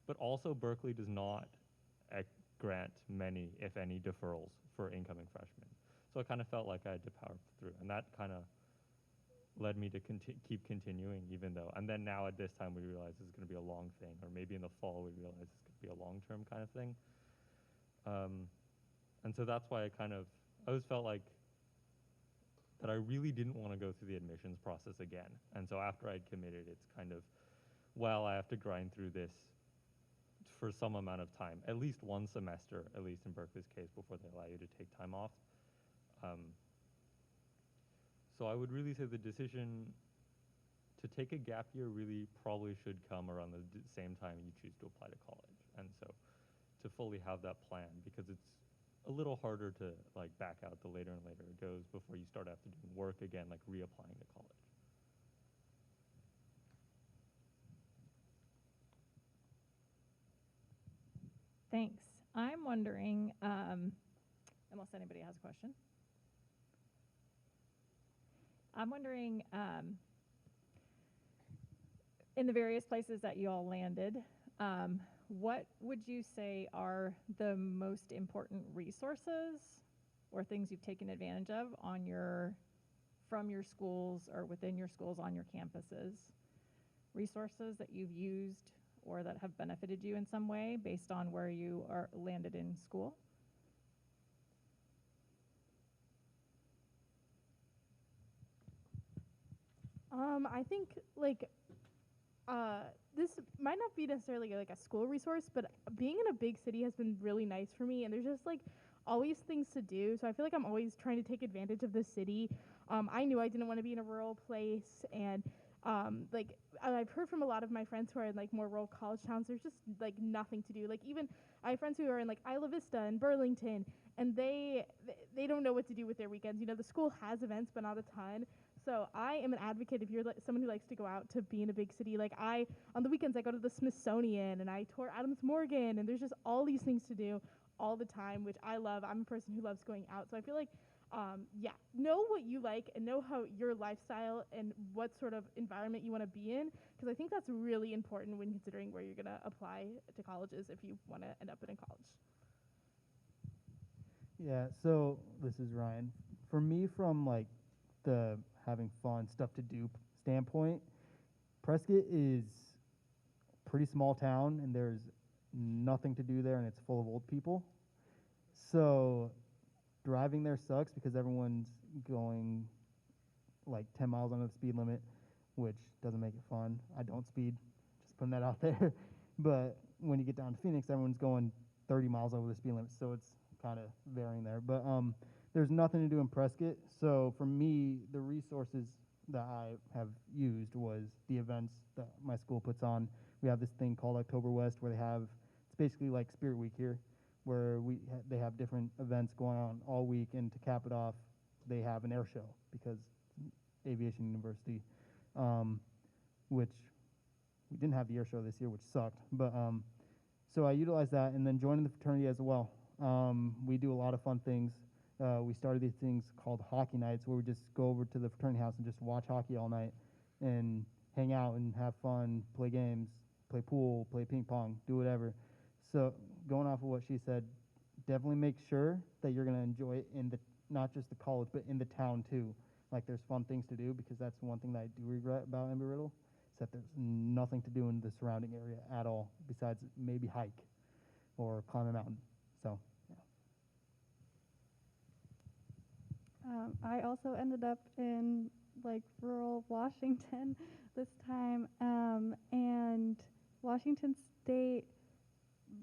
But also Berkeley does not grant many, if any, deferrals for incoming freshmen. So I kind of felt like I had to power through. And that kind of led me to keep continuing even though, and then now at this time we realize this is going to be a long thing, or maybe in the fall we realize it's going to be a long-term kind of thing. And so that's why I always felt like that I really didn't want to go through the admissions process again. And so after I'd committed, it's kind of, well, I have to grind through this for some amount of time, at least one semester, at least in Berkeley's case, before they allow you to take time off. So I would really say the decision to take a gap year really probably should come around the same time you choose to apply to college. And so to fully have that plan, because it's a little harder to like back out the later and later it goes before you start after doing work again, like reapplying to college. Thanks. I'm wondering, unless anybody has a question. I'm wondering, in the various places that you all landed, what would you say are the most important resources or things you've taken advantage of from your schools or within your schools on your campuses? Resources that you've used or that have benefited you in some way based on where you are landed in school? I think this might not be necessarily like a school resource, but being in a big city has been really nice for me, and there's just like always things to do. So I feel like I'm always trying to take advantage of the city. I knew I didn't want to be in a rural place, and I've heard from a lot of my friends who are in like more rural college towns, there's just like nothing to do. Like even I have friends who are in like Isla Vista and Burlington, and they don't know what to do with their weekends. You know, the school has events, but not a ton. So I am an advocate if you're someone who likes to go out to be in a big city. Like on the weekends, I go to the Smithsonian and I tour Adams Morgan, and there's just all these things to do all the time, which I love. I'm a person who loves going out. So I feel like, know what you like and know how your lifestyle and what sort of environment you want to be in, because I think that's really important when considering where you're going to apply to colleges if you want to end up in a college. Yeah, so this is Ryan. For me, from like the having fun stuff to do standpoint, Prescott is a pretty small town and there's nothing to do there and it's full of old people. So driving there sucks because everyone's going like 10 miles under the speed limit, which doesn't make it fun. I don't speed, just putting that out there. But when you get down to Phoenix, everyone's going 30 miles over the speed limit, so it's kind of varying there. But there's nothing to do in Prescott. So for me, the resources that I have used was the events that my school puts on. We have this thing called October West where it's basically like Spirit Week here, where they have different events going on all week, and to cap it off, they have an air show because Aviation University, which we didn't have the air show this year, which sucked. But so I utilized that, and then joining the fraternity as well. We do a lot of fun things. We started these things called hockey nights, where we just go over to the fraternity house and just watch hockey all night and hang out and have fun, play games, play pool, play ping pong, do whatever. So going off of what she said, definitely make sure that you're going to enjoy it in not just the college, but in the town too. Like there's fun things to do, because that's one thing that I do regret about Embry-Riddle, is that there's nothing to do in the surrounding area at all besides maybe hike or climb a mountain. So, yeah. I also ended up in like rural Washington this time, and Washington State.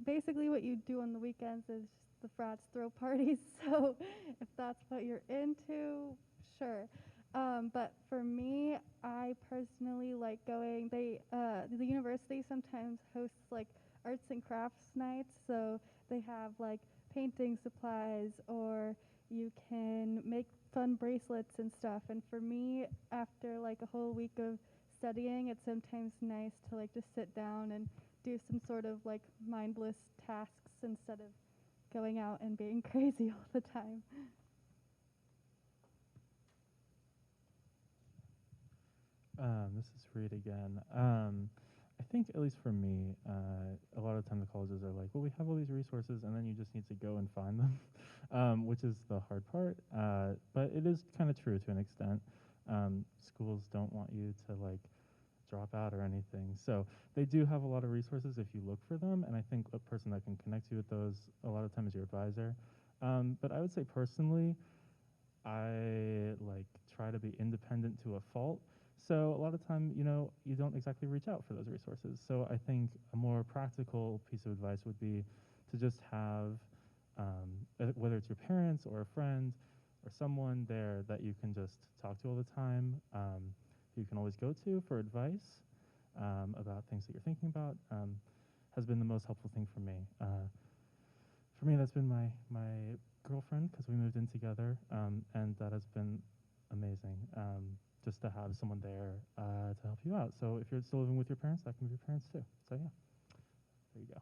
Basically, what you do on the weekends is the frats throw parties. So if that's what you're into, sure. But for me, I personally like going. The university sometimes hosts like arts and crafts nights, so they have like painting supplies, or you can make fun bracelets and stuff. And for me, after like a whole week of studying, it's sometimes nice to like just sit down and do some sort of like mindless tasks instead of going out and being crazy all the time. This is Reed again. I think, at least for me, a lot of time the colleges are like, well, we have all these resources, and then you just need to go and find them, which is the hard part. But it is kind of true to an extent. Schools don't want you to like drop out or anything. So they do have a lot of resources if you look for them, and I think a person that can connect you with those a lot of times is your advisor. But I would say personally, I like try to be independent to a fault. So a lot of time, you don't exactly reach out for those resources. So I think a more practical piece of advice would be to just have, whether it's your parents or a friend or someone there that you can just talk to all the time, who you can always go to for advice about things that you're thinking about, has been the most helpful thing for me. For me, that's been my girlfriend, because we moved in together, and that has been amazing. Just to have someone there to help you out. So if you're still living with your parents, that can be your parents too. So yeah, there you go.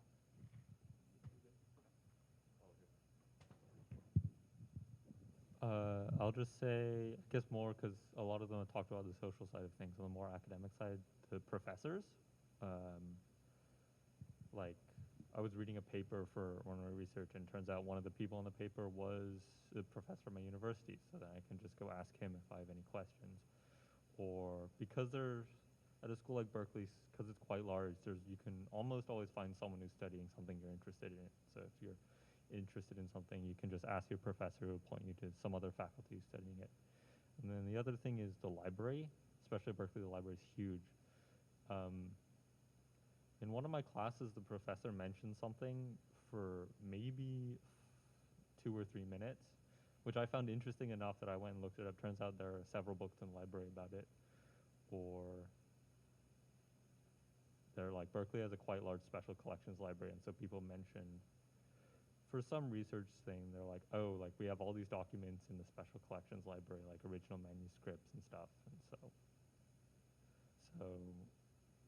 I'll just say, I guess more because a lot of them have talked about the social side of things, on the more academic side, the professors. Like, I was reading a paper for one of my research, and it turns out one of the people on the paper was a professor at my university, so that I can just go ask him if I have any questions. Or because there's, at a school like Berkeley, because it's quite large, you can almost always find someone who's studying something you're interested in. So if you're interested in something, you can just ask your professor who will point you to some other faculty who's studying it. And then the other thing is the library, especially at Berkeley, the library is huge. In one of my classes, the professor mentioned something for maybe 2 or 3 minutes, which I found interesting enough that I went and looked it up. Turns out there are several books in the library about it. Or they're like, Berkeley has a quite large special collections library, and so people mention, for some research thing, they're like, oh, like we have all these documents in the special collections library, like original manuscripts and stuff. And so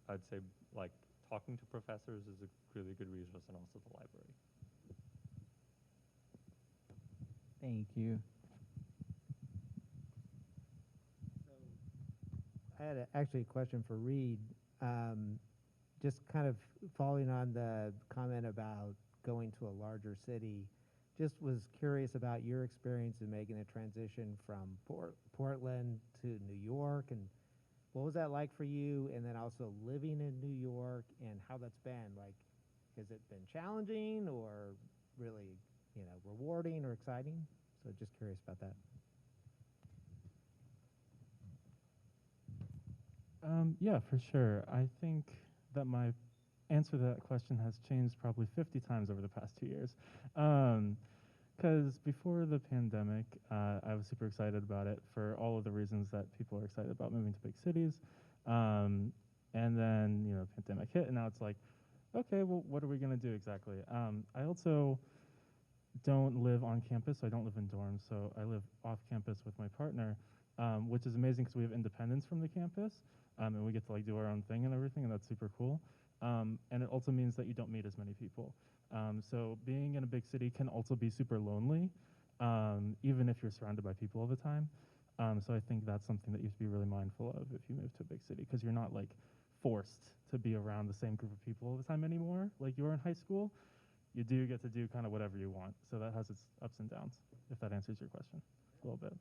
I'd say like talking to professors is a really good resource, and also the library. Thank you. I had actually a question for Reed. Just kind of following on the comment about going to a larger city, just was curious about your experience in making a transition from Portland to New York, and what was that like for you? And then also living in New York, and how that's been. Like, has it been challenging or really, rewarding or exciting? So just curious about that. Yeah, for sure. I think that my answer to that question has changed probably 50 times over the past 2 years. Because before the pandemic, I was super excited about it for all of the reasons that people are excited about moving to big cities. And then, the pandemic hit, and now it's like, okay, well, what are we going to do exactly? I also don't live on campus. So I don't live in dorms. So I live off campus with my partner, which is amazing because we have independence from the campus. And we get to like do our own thing and everything, and that's super cool. And it also means that you don't meet as many people. So being in a big city can also be super lonely, even if you're surrounded by people all the time. So I think that's something that you have to be really mindful of if you move to a big city, because you're not like forced to be around the same group of people all the time anymore. Like you were in high school, you do get to do kind of whatever you want. So that has its ups and downs, if that answers your question a little bit.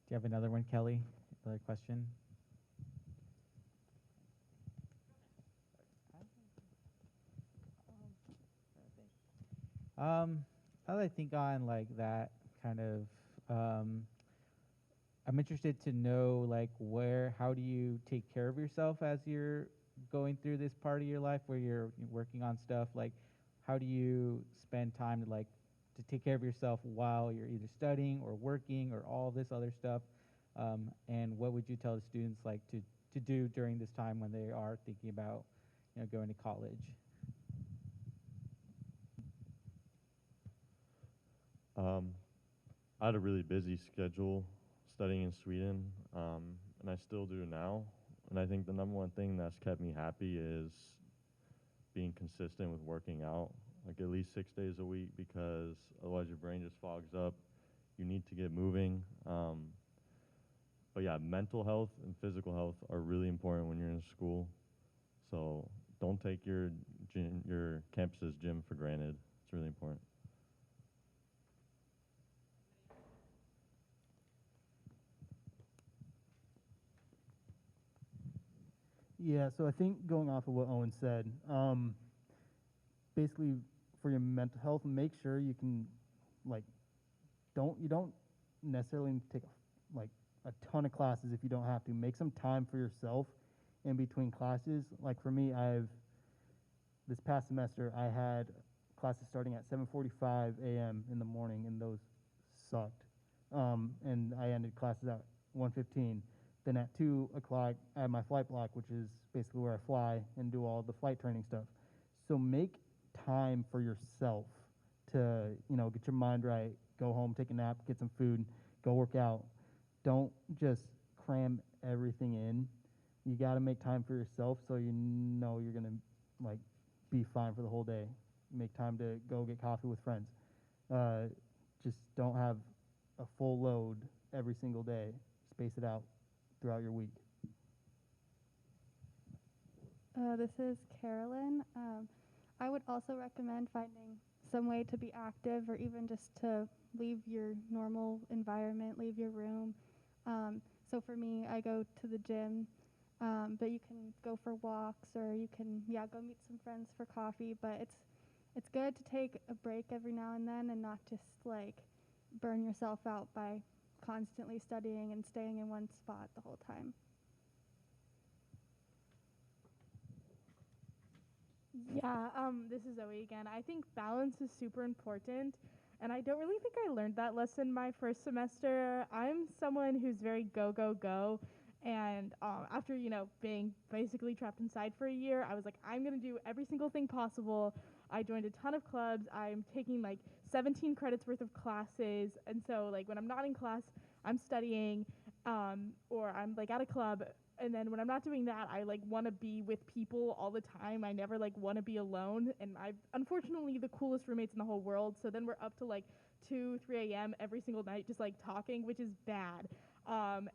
Do you have another one, Kelly? Another question? Now that I think on like that kind of, I'm interested to know like how do you take care of yourself as you're going through this part of your life where you're working on stuff? Like, how do you spend time to take care of yourself while you're either studying or working or all this other stuff? And what would you tell the students like to do during this time when they are thinking about, going to college? I had a really busy schedule studying in Sweden, and I still do now. And I think the number one thing that's kept me happy is being consistent with working out, like at least 6 days a week, because otherwise your brain just fogs up. You need to get moving. But yeah, mental health and physical health are really important when you're in school. So don't take your campus's gym for granted. It's really important. Yeah, so I think going off of what Owen said, basically for your mental health, make sure you can, like, you don't necessarily need to take a ton of classes if you don't have to. Make some time for yourself in between classes. Like for me, this past semester I had classes starting at 7:45 a.m. in the morning, and those sucked. And I ended classes at 1:15. Then at 2 o'clock, I have my flight block, which is basically where I fly and do all the flight training stuff. So make time for yourself to, get your mind right, go home, take a nap, get some food, go work out. Don't just cram everything in. You got to make time for yourself so you know you're going to, be fine for the whole day. Make time to go get coffee with friends. Just don't have a full load every single day. Space it out throughout your week. This is Carolyn. I would also recommend finding some way to be active, or even just to leave your normal environment, leave your room. So for me, I go to the gym, but you can go for walks, or you can, go meet some friends for coffee. But it's good to take a break every now and then, and not just burn yourself out by constantly studying and staying in one spot the whole time. Yeah, this is Zoe again. I think balance is super important, and I don't really think I learned that lesson my first semester. I'm someone who's very go, go, go, and after, being basically trapped inside for a year, I was like, I'm going to do every single thing possible. I joined a ton of clubs. I'm taking 17 credits worth of classes, and so when I'm not in class, I'm studying, or I'm at a club. And then when I'm not doing that, I want to be with people all the time. I never want to be alone. And I've unfortunately the coolest roommates in the whole world. So then we're up to 2, 3 a.m. every single night just talking, which is bad.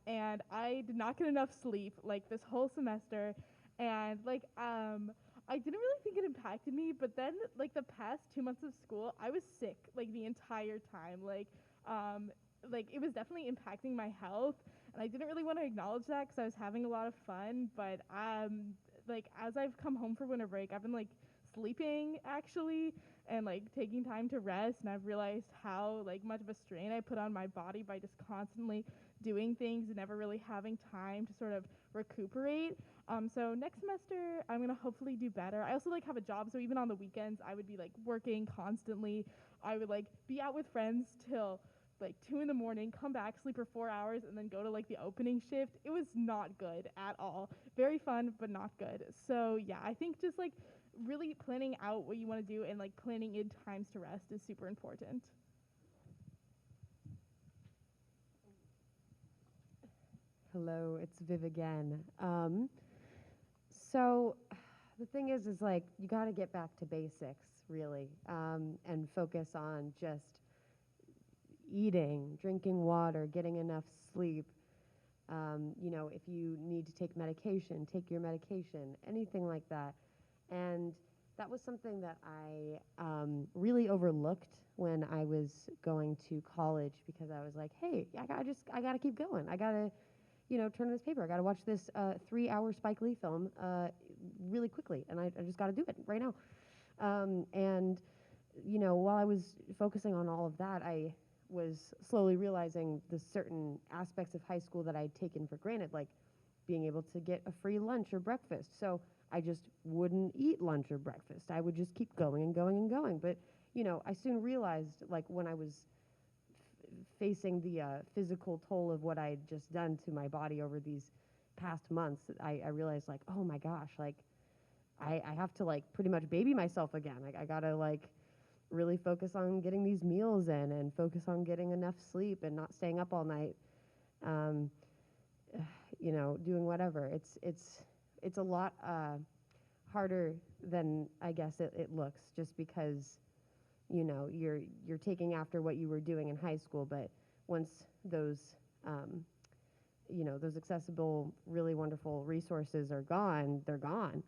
And I did not get enough sleep this whole semester. And I didn't really think it impacted me. But then the past 2 months of school, I was sick the entire time. It was definitely impacting my health. And I didn't really want to acknowledge that because I was having a lot of fun. But as I've come home for winter break, I've been sleeping actually, and taking time to rest. And I've realized how much of a strain I put on my body by just constantly doing things and never really having time to sort of recuperate. So next semester I'm gonna hopefully do better. I also have a job, so even on the weekends I would be working constantly. I would be out with friends till 2 in the morning, come back, sleep for 4 hours, and then go to the opening shift. It was not good at all. Very fun, but not good. So yeah, I think just really planning out what you want to do and planning in times to rest is super important. Hello, it's Viv again. So the thing is you got to get back to basics, really, and focus on just eating, drinking water, getting enough sleep. If you need to take medication, take your medication, anything like that. And that was something that I really overlooked when I was going to college, because I was like, hey, I gotta keep going. I gotta, turn this paper. I gotta watch this 3-hour Spike Lee film really quickly, and I just gotta do it right now. And while I was focusing on all of that, I was slowly realizing the certain aspects of high school that I'd taken for granted, like being able to get a free lunch or breakfast. So I just wouldn't eat lunch or breakfast. I would just keep going and going and going. But, I soon realized, like, when I was facing the physical toll of what I'd just done to my body over these past months, I realized, like, oh my gosh, like, I have to, like, pretty much baby myself again. Like, I gotta, like, really focus on getting these meals in and focus on getting enough sleep and not staying up all night, um, doing whatever. It's a lot harder than I guess it looks, just because you're taking after what you were doing in high school, but once those those accessible, really wonderful resources are gone, they're gone.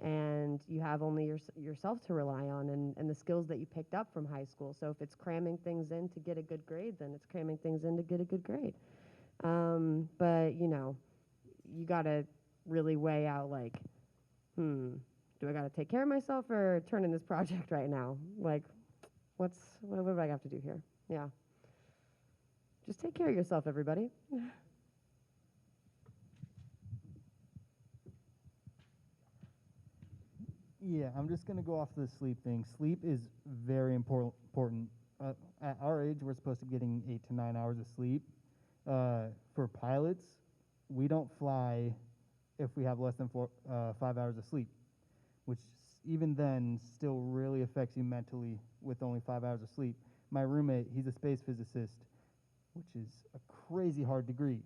And you have only yourself to rely on, and the skills that you picked up from high school. So if it's cramming things in to get a good grade, then it's cramming things in to get a good grade. But, you got to really weigh out, like, do I got to take care of myself or turn in this project right now? Like, what do I have to do here? Yeah. Just take care of yourself, everybody. Yeah, I'm just going to go off the sleep thing. Sleep is very important. At our age, we're supposed to be getting 8 to 9 hours of sleep. For pilots, we don't fly if we have less than 5 hours of sleep, which even then still really affects you mentally with only 5 hours of sleep. My roommate, he's a space physicist, which is a crazy hard degree.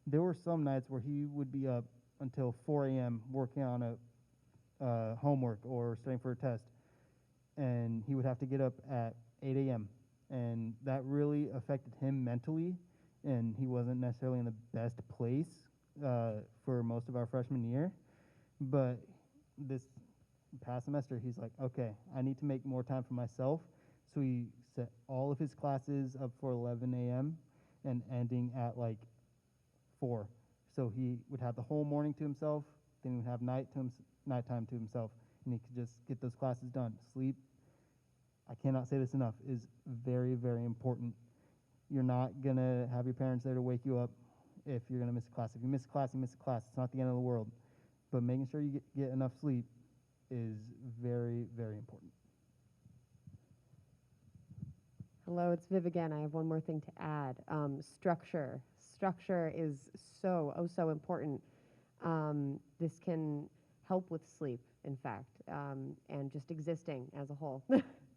There were some nights where he would be up until 4 a.m. working on a homework or studying for a test, and he would have to get up at 8 a.m. And that really affected him mentally, and he wasn't necessarily in the best place for most of our freshman year. But this past semester, he's like, okay, I need to make more time for myself. So he set all of his classes up for 11 a.m. and ending at like 4. So he would have the whole morning to himself, then he would have nighttime to himself, and he could just get those classes done. Sleep, I cannot say this enough, is very, very important. You're not going to have your parents there to wake you up if you're going to miss a class. If you miss a class, you miss a class. It's not the end of the world. But making sure you get enough sleep is very, very important. Hello, it's Viv again. I have one more thing to add. Structure. Structure is so important. This can help with sleep, in fact, and just existing as a whole.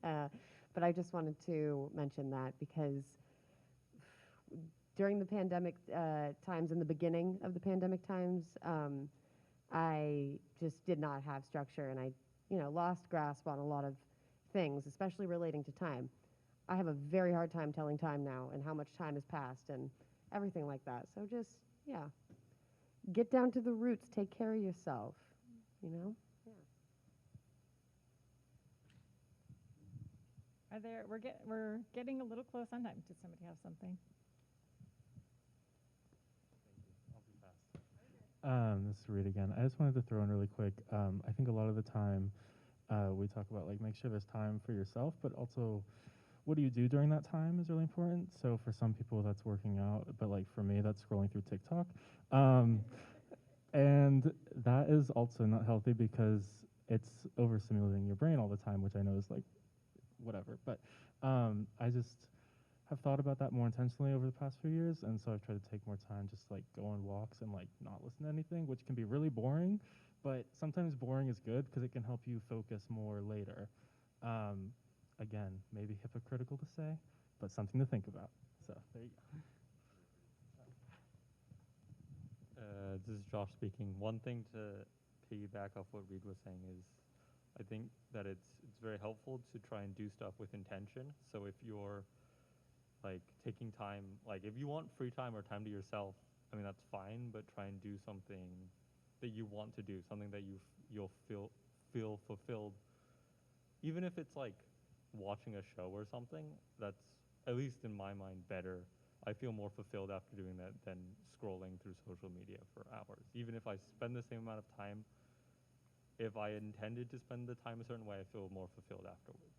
But I just wanted to mention that because during the pandemic times, in the beginning of the pandemic times, I just did not have structure, and I, lost grasp on a lot of things, especially relating to time. I have a very hard time telling time now and how much time has passed and everything like that. So just, get down to the roots. Take care of yourself, Yeah. We're getting a little close on time. Does somebody have something? This is Reed again. I just wanted to throw in really quick. I think a lot of the time we talk about, like, make sure there's time for yourself, but also what do you do during that time is really important. So for some people that's working out, but like for me that's scrolling through TikTok. And that is also not healthy because it's overstimulating your brain all the time, which I know is like whatever. But I just have thought about that more intentionally over the past few years, and so I've tried to take more time just like go on walks and like not listen to anything, which can be really boring, but sometimes boring is good because it can help you focus more later. Again, maybe hypocritical to say, but something to think about. So there you go. This is Josh speaking. One thing to piggyback off what Reed was saying is I think that it's very helpful to try and do stuff with intention. So if you're like taking time, like if you want free time or time to yourself, I mean, that's fine, but try and do something that you want to do, something that you'll feel fulfilled. Even if it's like watching a show or something, that's, at least in my mind, better. I feel more fulfilled after doing that than scrolling through social media for hours. Even if I spend the same amount of time, if I intended to spend the time a certain way, I feel more fulfilled afterwards.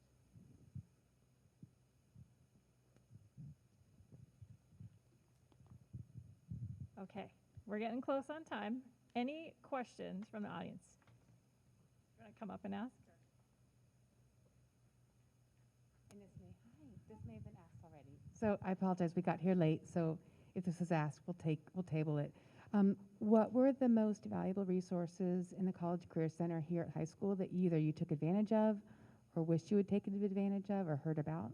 Okay, we're getting close on time. Any questions from the audience? You want to come up and ask? And it's me. Hi, this may have been asked already. So I apologize, we got here late, so if this is asked, we'll table it. What were the most valuable resources in the College Career Center here at high school that either you took advantage of or wished you had taken advantage of or heard about?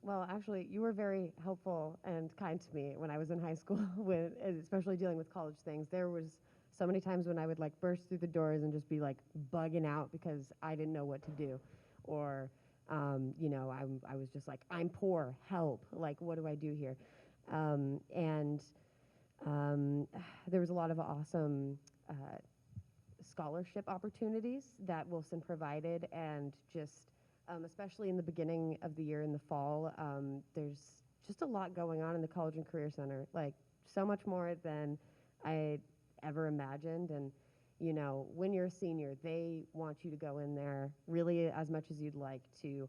Well, actually, you were very helpful and kind to me when I was in high school, with especially dealing with college things. There was so many times when I would like burst through the doors and just be like bugging out because I didn't know what to do, or I was just like, I'm poor, help, like what do I do here? And there was a lot of awesome scholarship opportunities that Wilson provided, and just especially in the beginning of the year in the fall, there's just a lot going on in the College and Career Center, like so much more than I ever imagined. And, you know, when you're a senior, they want you to go in there really as much as you'd like to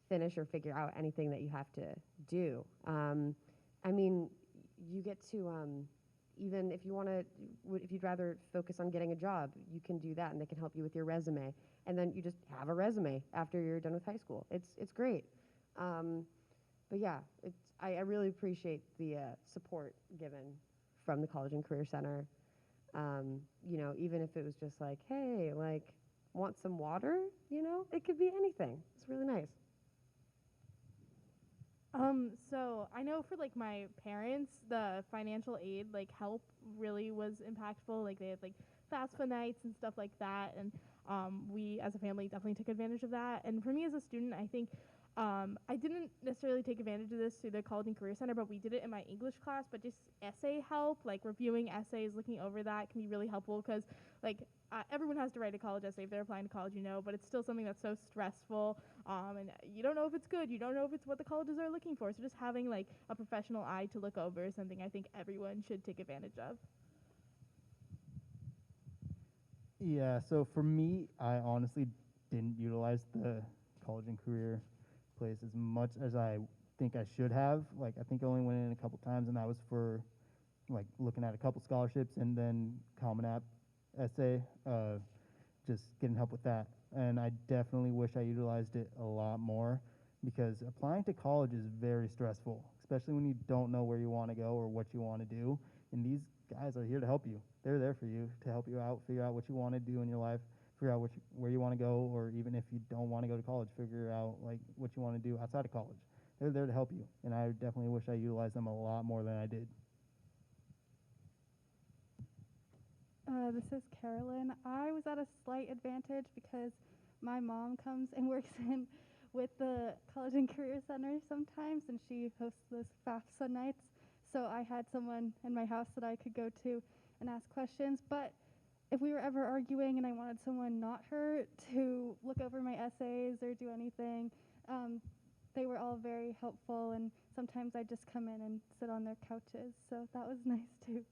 finish or figure out anything that you have to do. I mean, you get to, even if you want to, if you'd rather focus on getting a job, you can do that, and they can help you with your resume. And then you just have a resume after you're done with high school. It's great. But yeah, I really appreciate the support given from the College and Career Center. You know, even if it was just like, hey, like, want some water? You know, it could be anything. It's really nice. So I know for like my parents, the financial aid like help really was impactful. Like they had like FAFSA nights and stuff like that, and we as a family definitely took advantage of that. And for me as a student, I think I didn't necessarily take advantage of this through the College and Career Center, but we did it in my English class. But just essay help, like reviewing essays, looking over that can be really helpful because like everyone has to write a college essay if they're applying to college, you know, but it's still something that's so stressful, and you don't know if it's good, you don't know if it's what the colleges are looking for. So just having like a professional eye to look over is something I think everyone should take advantage of. Yeah, so for me, I honestly didn't utilize the college and career place as much as I think I should have. Like, I think I only went in a couple times, and that was for like looking at a couple scholarships and then Common App essay, just getting help with that. And I definitely wish I utilized it a lot more, because applying to college is very stressful, especially when you don't know where you want to go or what you want to do. And these guys are here to help you. They're there for you to help you out, figure out what you want to do in your life, figure out where you want to go, or even if you don't want to go to college, figure out like what you want to do outside of college. They're there to help you, and I definitely wish I utilized them a lot more than I did. This is Carolyn. I was at a slight advantage because my mom comes and works in with the College and Career Center sometimes, and she hosts those FAFSA nights. So I had someone in my house that I could go to and ask questions. But if we were ever arguing and I wanted someone, not her, to look over my essays or do anything, they were all very helpful, and sometimes I'd just come in and sit on their couches. So that was nice too.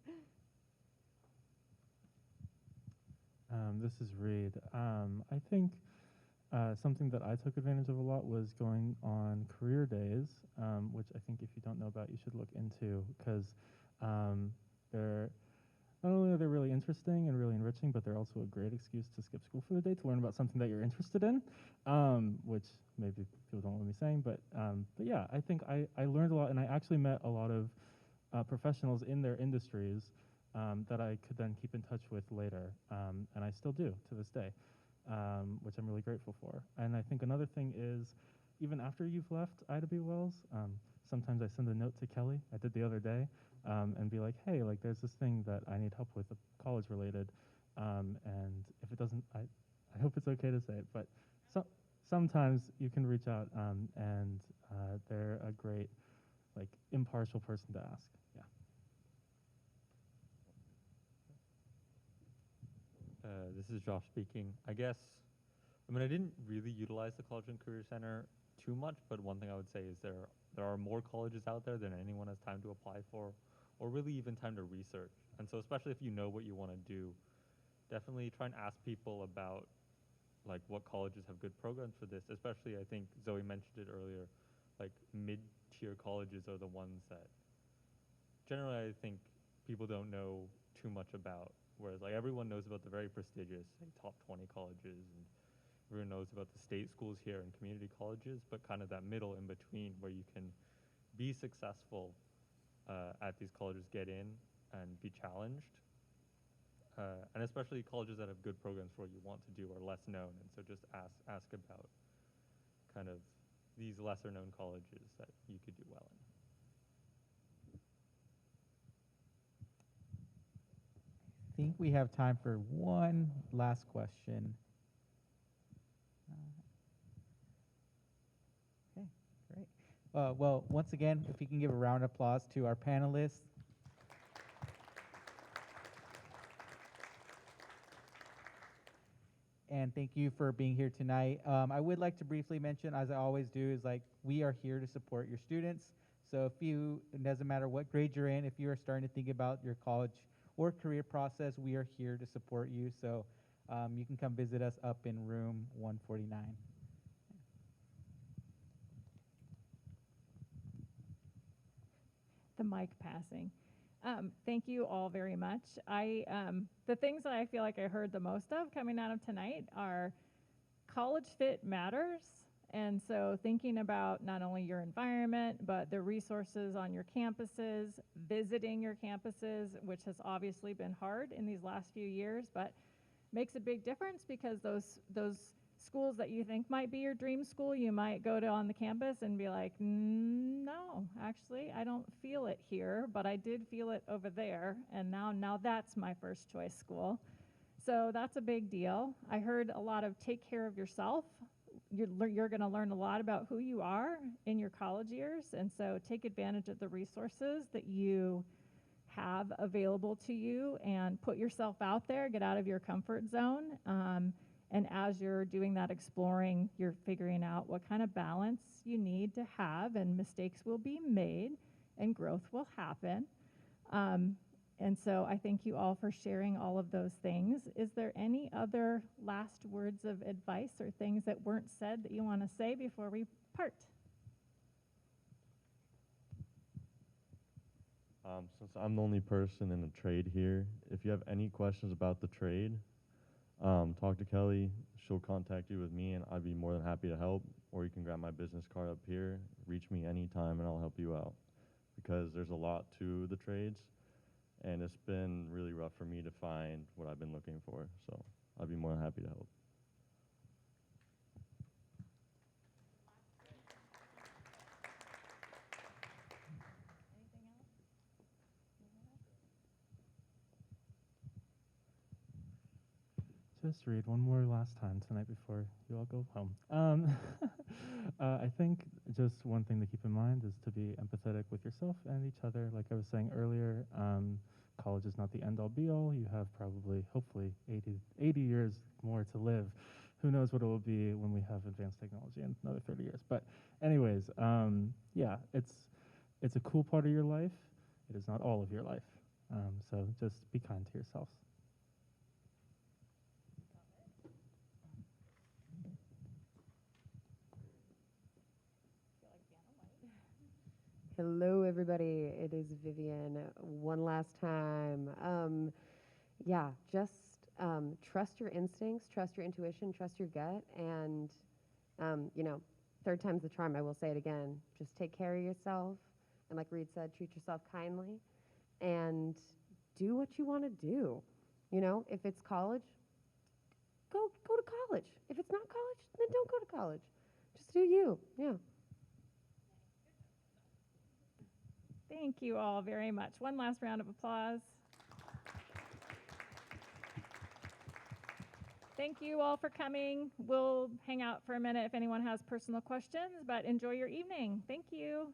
This is Reed. I think something that I took advantage of a lot was going on career days, which I think if you don't know about, you should look into, because they're not only are they really interesting and really enriching, but they're also a great excuse to skip school for the day to learn about something that you're interested in, which maybe people don't want me saying, but yeah, I think I learned a lot, and I actually met a lot of professionals in their industries that I could then keep in touch with later, and I still do to this day, which I'm really grateful for. And I think another thing is, even after you've left Ida B. Wells, sometimes I send a note to Kelly, I did the other day, and be like, hey, like there's this thing that I need help with, college related, and if it doesn't, I hope it's okay to say it, but sometimes you can reach out, and they're a great, like, impartial person to ask. Yeah. This is Josh speaking. I guess, I mean, I didn't really utilize the College and Career Center too much, but one thing I would say is there are more colleges out there than anyone has time to apply for, or really even time to research. And so especially if you know what you want to do, definitely try and ask people about like what colleges have good programs for this. Especially, I think Zoe mentioned it earlier, like mid-tier colleges are the ones that generally I think people don't know too much about. Whereas like everyone knows about the very prestigious like, top 20 colleges, and everyone knows about the state schools here and community colleges, but kind of that middle in between where you can be successful at these colleges, get in and be challenged. And especially colleges that have good programs for what you want to do are less known, and so just ask about kind of these lesser known colleges that you could do well in. I think we have time for one last question. Okay, great. Well, once again, if you can give a round of applause to our panelists. And thank you for being here tonight. I would like to briefly mention, as I always do, is like we are here to support your students. So it doesn't matter what grade you're in, if you are starting to think about your college or career process, we are here to support you. So you can come visit us up in room 149. The mic passing. Thank you all very much. The things that I feel like I heard the most of coming out of tonight are college fit matters. And so thinking about not only your environment, but the resources on your campuses, visiting your campuses, which has obviously been hard in these last few years, but makes a big difference because those schools that you think might be your dream school, you might go to on the campus and be like, no, actually, I don't feel it here, but I did feel it over there, and now that's my first choice school. So that's a big deal. I heard a lot of take care of yourself. You're going to learn a lot about who you are in your college years, and so take advantage of the resources that you have available to you and put yourself out there, get out of your comfort zone. And as you're doing that exploring, you're figuring out what kind of balance you need to have, and mistakes will be made and growth will happen. And so I thank you all for sharing all of those things. Is there any other last words of advice or things that weren't said that you want to say before we part? Since I'm the only person in the trade here, if you have any questions about the trade, talk to Kelly. She'll contact you with me, and I'd be more than happy to help. Or you can grab my business card up here, reach me anytime, and I'll help you out. Because there's a lot to the trades, and it's been really rough for me to find what I've been looking for. So I'd be more than happy to help. Just read one more last time tonight before you all go home. I think just one thing to keep in mind is to be empathetic with yourself and each other. Like I was saying earlier, college is not the end-all be-all. You have probably, hopefully, 80 years more to live. Who knows what it will be when we have advanced technology in another 30 years. But anyways, yeah, it's a cool part of your life. It is not all of your life. So just be kind to yourselves. Hello, everybody. It is Vivian. One last time. Yeah, just trust your instincts, trust your intuition, trust your gut, and third time's the charm. I will say it again. Just take care of yourself, and like Reed said, treat yourself kindly, and do what you want to do. You know, if it's college, go to college. If it's not college, then don't go to college. Just do you. Yeah. Thank you all very much. One last round of applause. Thank you all for coming. We'll hang out for a minute if anyone has personal questions, but enjoy your evening. Thank you.